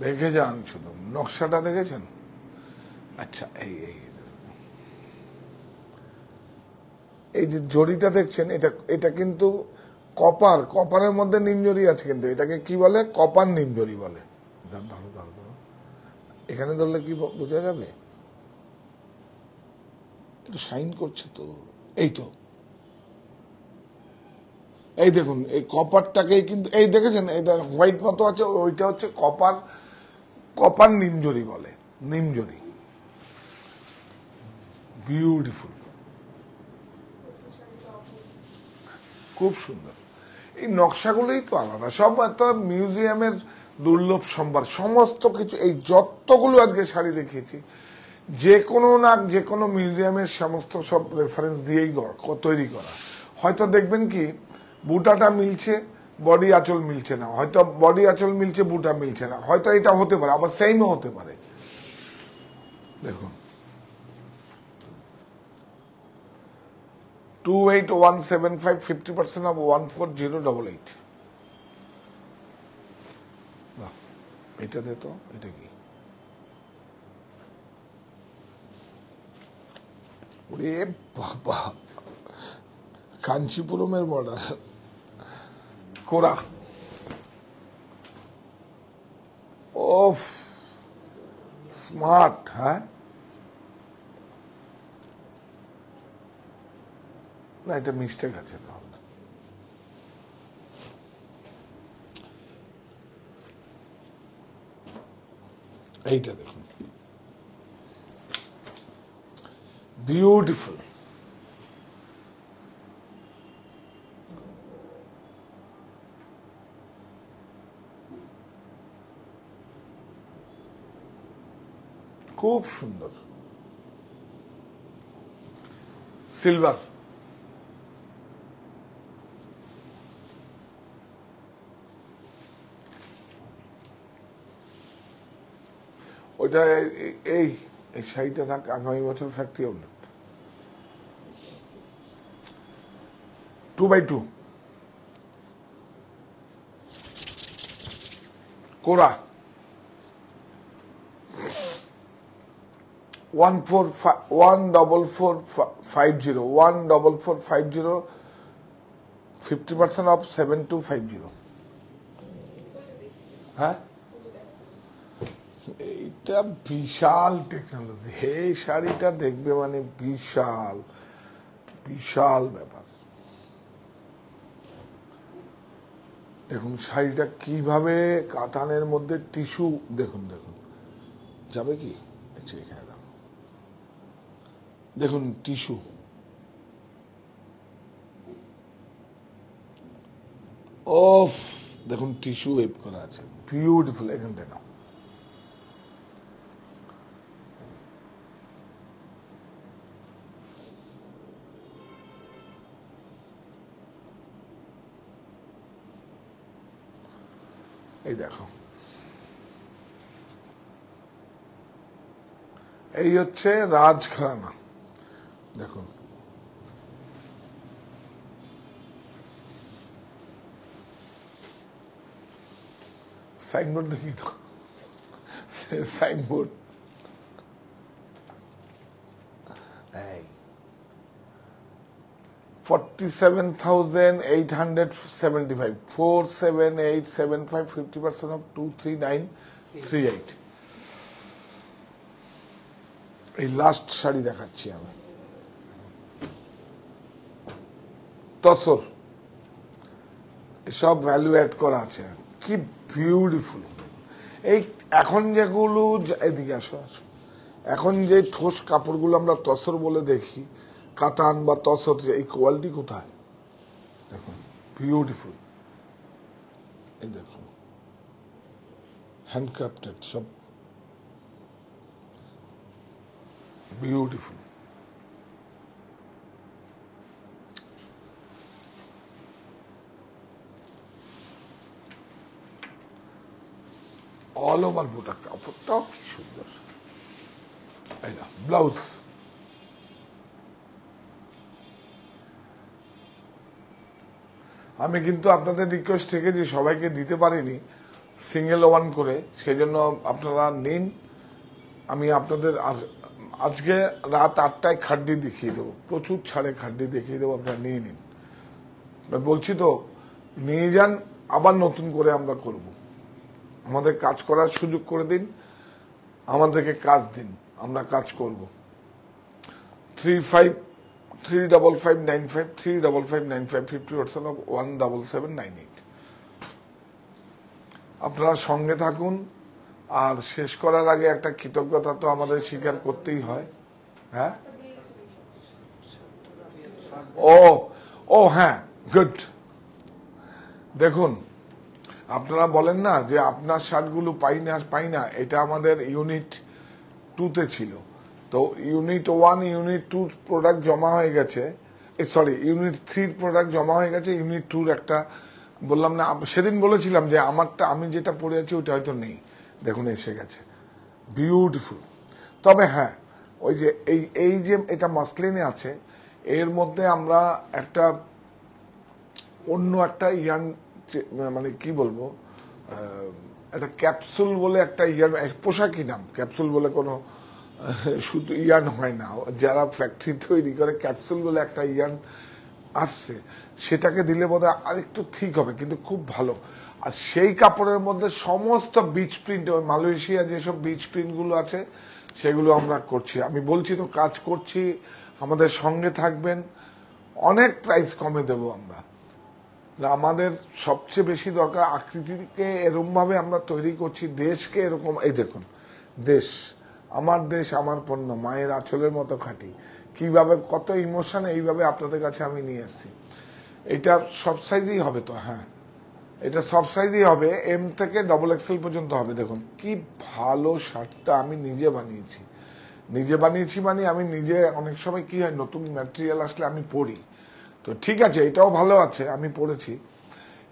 দেখে যান, শুধু নকশাটা দেখেছেন। আচ্ছা, এই যে জড়িটা দেখছেন, এটা কিন্তু কপারের মধ্যে নিম জড়ি আছে, কিন্তু এটাকে কি বলে, কপার নিম জড়ি বলে। এখানে ধরলে কি বোঝা যাবে, একটু শাইন করছে তো, এই তো, এই দেখুন, এই কপারটাকে কিন্তু, এই দেখেছেন, এটা হোয়াইট মতো আছে, ওইটা হচ্ছে কপার নিমজরি বলে, নিমজরি। বিউটিফুল, খুব সুন্দর। এই নকশাগুলোই তো আলাদা, সব এত মিউজিয়ামের দুর্লভ সম্ভার, সমস্ত কিছু। এই যতগুলো আজকে শাড়ি দেখিয়েছি, যে কোনো না যে কোনো মিউজিয়ামের সমস্ত সব রেফারেন্স দিয়েই তৈরি করা। হয়তো দেখবেন কি বুটাটা মিলছে, বডি আঁচল মিলছে না, হয়তো বডি আঁচল মিলছে, বুটা মিলছে না, হয়তো এটা হতে পারে, আবার সেমও হতে পারে। দেখুন 28175, 50% of 14088। এটা দে তো, এটা কি? ওরে বাবা, কাঞ্চিপুরমের বর্ডার, কোরা। ওফ, স্মার্ট। হ্যাঁ, না এটা মিস্টেক আছে তাহলে। এইটা দেখুন, বিউটিফুল। খুব সুন্দর, সিলভার। ওইটা এই শাড়িটা থাক, আগামী বছর ফ্যাক্টরি আউটলেট। 2x2 কোরা, 14450, 50% অফ 7250। হ্যাঁ, এইটা বিশাল টেকনোলজি। এই শাড়িটা দেখবে মানে বিশাল বিশাল ব্যাপার। দেখুন শাড়িটা কিভাবে কাতানের মধ্যে টিস্যু, দেখুন দেখুন যাবে কি, এখানে দেখুন টিস্যু, ওফ, দেখুন টিস্যু ওয়েব করা আছে, বিউটিফুল। এখান থেকে নাও, এই দেখো, এই হচ্ছে রাজঘরানা। দেখুন সাইনবোর্ড দেখি তো, সাইনবোর্ড। এই 47,875, 47875, 50% of 23938। এই লাস্ট শাড়ি দেখাচ্ছি আমি, তসর, সব ভ্যালু অ্যাড করা আছে, কি বিউটিফুল। এই এখন যেগুলো, এদিকে আসো আসো, এখন যে ঠোস কাপড়গুলো আমরা তসর বলে দেখি, কাতান বা তসর, এই কোয়ালিটি কোথায়? দেখুন বিউটিফুল। এই দেখুন হ্যান্ডক্রাফটেড, সব বিউটিফুল। অল ওভার বুটা, কাপড়টাও কি সুন্দর। এই না ব্লাউজ, আমি কিন্তু আপনাদের রিকোয়েস্ট থেকে যে সবাইকে দিতে পারিনি, সিঙ্গেল ওয়ান করে, সেই জন্য আপনারা নিন। আমি আপনাদের আজকে রাত 8টায় খাড্ডি দেখিয়ে দেবো, প্রচুর ছাড়ে খাড্ডি দেখিয়ে দেবো, আপনারা নিয়ে নিন। বলছি তো, নিয়ে যান, আবার নতুন করে আমরা করব। আমাদের কাজ করার সুযোগ করে দিন, আমাদেরকে কাজ দিন, আমরা কাজ করব। 353595, 35595, 50% of 17798। আপনারা সঙ্গে থাকুন। আর শেষ করার আগে একটা কৃতজ্ঞতা তো আমাদের স্বীকার করতেই হয়। হ্যাঁ, ও ও হ্যাঁ, গুড। দেখুন, আপনারা বলেন না যে আপনার শার্টগুলো পাই না, এটা আমাদের ইউনিট 2-তে ছিল। তো ইউনিট 1, ইউনিট 2 প্রোডাক্ট জমা হয়ে গেছে, সরি ইউনিট 3 প্রোডাক্ট জমা হয়ে গেছে, ইউনিট 2-র একটা বললাম না, সেদিন বলেছিলাম যে আমারটা আমি যেটা পড়ে আছি ওটা হয়তো নেই, দেখুন এসে গেছে, বিউটিফুল। তবে হ্যাঁ, ওই যে এই যে এটা মাসলিনে আছে, এর মধ্যে আমরা একটা অন্য একটা ইয়ান, মানে কি বলবো, একটা ক্যাপসুল বলে একটা ইয়ান, পোশাকই নাম, ক্যাপসুল বলে কোনো শুধু ইয়ান হয় না, যারা ফ্যাক্টরি তৈরি করে ক্যাপসুল বলে একটা ইয়ান আসছে, সেটাকে দিলে বোধহয় আরেকটু ঠিক হবে, কিন্তু খুব ভালো। আর সেই কাপড়ের মধ্যে সমস্ত বিচ প্রিন্ট, ওই মালয়েশিয়া যেসব বিচ প্রিন্টগুলো আছে সেগুলো আমরা করছি। আমি বলছি তো কাজ করছি, আমাদের সঙ্গে থাকবেন, অনেক প্রাইস কমে দেব আমরা। আমাদের সবচেয়ে বেশি দরকার আকৃতিকে এরকম ভাবে আমরা তৈরি করছি, দেশকে এরকম, এই দেখুন দেশ আমার পণ্য, মায়ের আঁচলের মতো খাঁটি, কিভাবে কত ইমোশন এইভাবে আপনাদের কাছে আমি নিয়ে এসেছি। এটা সব সাইজেই হবে তো, হ্যাঁ এটা সব সাইজেই হবে, এম থেকে ডবল এক্সেল পর্যন্ত হবে। দেখুন কি ভালো শার্টটা আমি নিজে বানিয়েছি মানে আমি নিজে, অনেক সময় কি হয় নতুন ম্যাটেরিয়াল আসলে আমি পড়ি, তো ঠিক আছে এটাও ভালো আছে, আমি পড়েছি,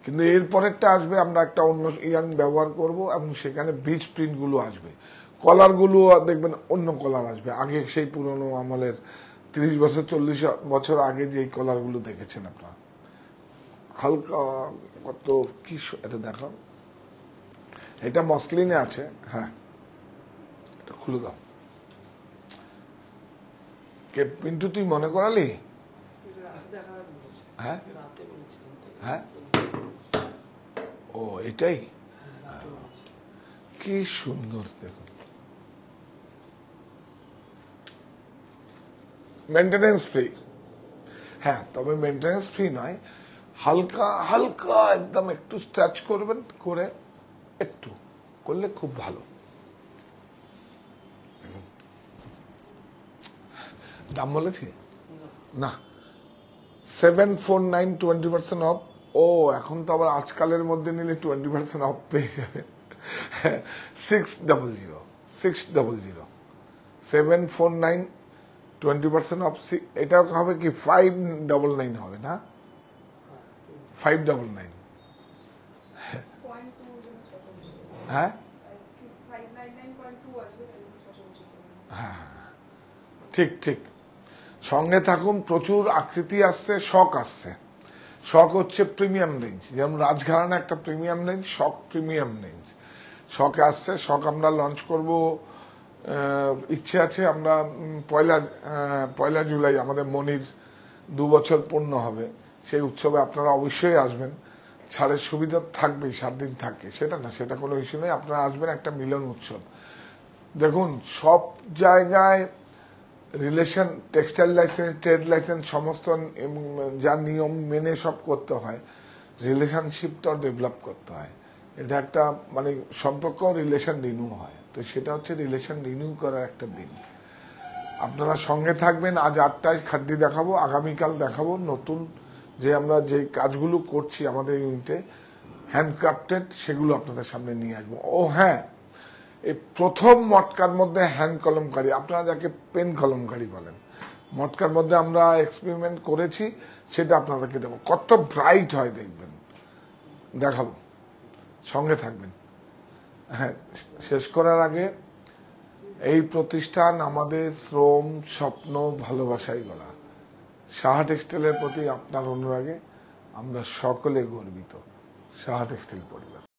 কিন্তু এরপরেরটা আসবে আমরা একটা অন্য ইয়ান ব্যবহার করব, এবং সেখানে বিচ প্রিন্টগুলো আসবে, কলারগুলো দেখবেন অন্য কলার আসবে, আগে সেই পুরনো আমলের 30 বছর 40 বছর আগে যে কলারগুলো দেখেছেন আপনারা, হালকা কত কি এটা দেখো, এটা মসলিনে আছে, হ্যাঁ এটা খুলে দাও। কে পিন্টু তুই মনে করালি? হ্যাঁ হ্যাঁ, ও এটাই, কি সুন্দর দেখুন, মেনটেনেন্স ফ্রি। হ্যাঁ, তবে মেনটেনেন্স ফ্রি নয়, হালকা হালকা একদম একটু স্ট্রেচ করবেন, করে একটু করলে খুব ভালো। দাম বলেছি না, 749, 20% অফ। ও এখন তো আবার আজকালের মধ্যে নিলে 20% অফ পেয়ে যাবেন। 600, 749, 20% অফ। এটা হবে কি 599 হবে না, 599, হ্যাঁ হ্যাঁ ঠিক ঠিক, সঙ্গে থাকুন। প্রচুর আকৃতি আসছে, শখ আসছে, শখ হচ্ছে প্রিমিয়াম রেঞ্জ, যেমন রাজঘরানা একটা প্রিমিয়াম রেঞ্জ, শখ প্রিমিয়াম রেঞ্জ, শখে আসছে, শখ আমরা লঞ্চ করব, ইচ্ছে আছে আমরা পয়লা জুলাই আমাদের মনির 2 বছর পূর্ণ হবে, সেই উৎসবে আপনারা অবশ্যই আসবেন, ছাড়ের সুবিধা থাকবেই, 7 দিন থাকে, সেটা না, সেটা কোনো ইস্যু নেই, আপনারা আসবেন, একটা মিলন উৎসব। দেখুন সব জায়গায় relation, textile licence, trade licence সমস্ত যা নিয়ম মেনে সব করতে হয়, রিলেশনশিপটাও ডেভেলপ করতে হয়, এটা একটা মানে সম্পর্ক, রিলেশন রিনিউ হয়, তো সেটা হচ্ছে রিলেশন রিনিউ করার একটা দিন। আপনারা সঙ্গে থাকবেন। আজ 8টায় খাদ্য দেখাবো, আগামীকাল দেখাবো নতুন যে আমরা যে কাজগুলো করছি আমাদের ইউনিটে হ্যান্ডক্রাফটেড, সেগুলো আপনাদের সামনে নিয়ে আসবো। ও হ্যাঁ, এই প্রথম মটকার মধ্যে হ্যান্ড কলমকারী, আপনারা যাকে পেন কলমকারী বলেন, মটকার মধ্যে আমরা এক্সপেরিমেন্ট করেছি, সেটা আপনাদেরকে দেবো, কত ব্রাইট হয় দেখবেন, দেখাবো, সঙ্গে থাকবেন। হ্যাঁ, শেষ করার আগে, এই প্রতিষ্ঠান আমাদের শ্রম, স্বপ্ন, ভালোবাসাই গড়া। সাহা টেক্সটাইলের প্রতি আপনার অনুরাগে আমরা সকলে গর্বিত। সাহা টেক্সটাইল পরিবার।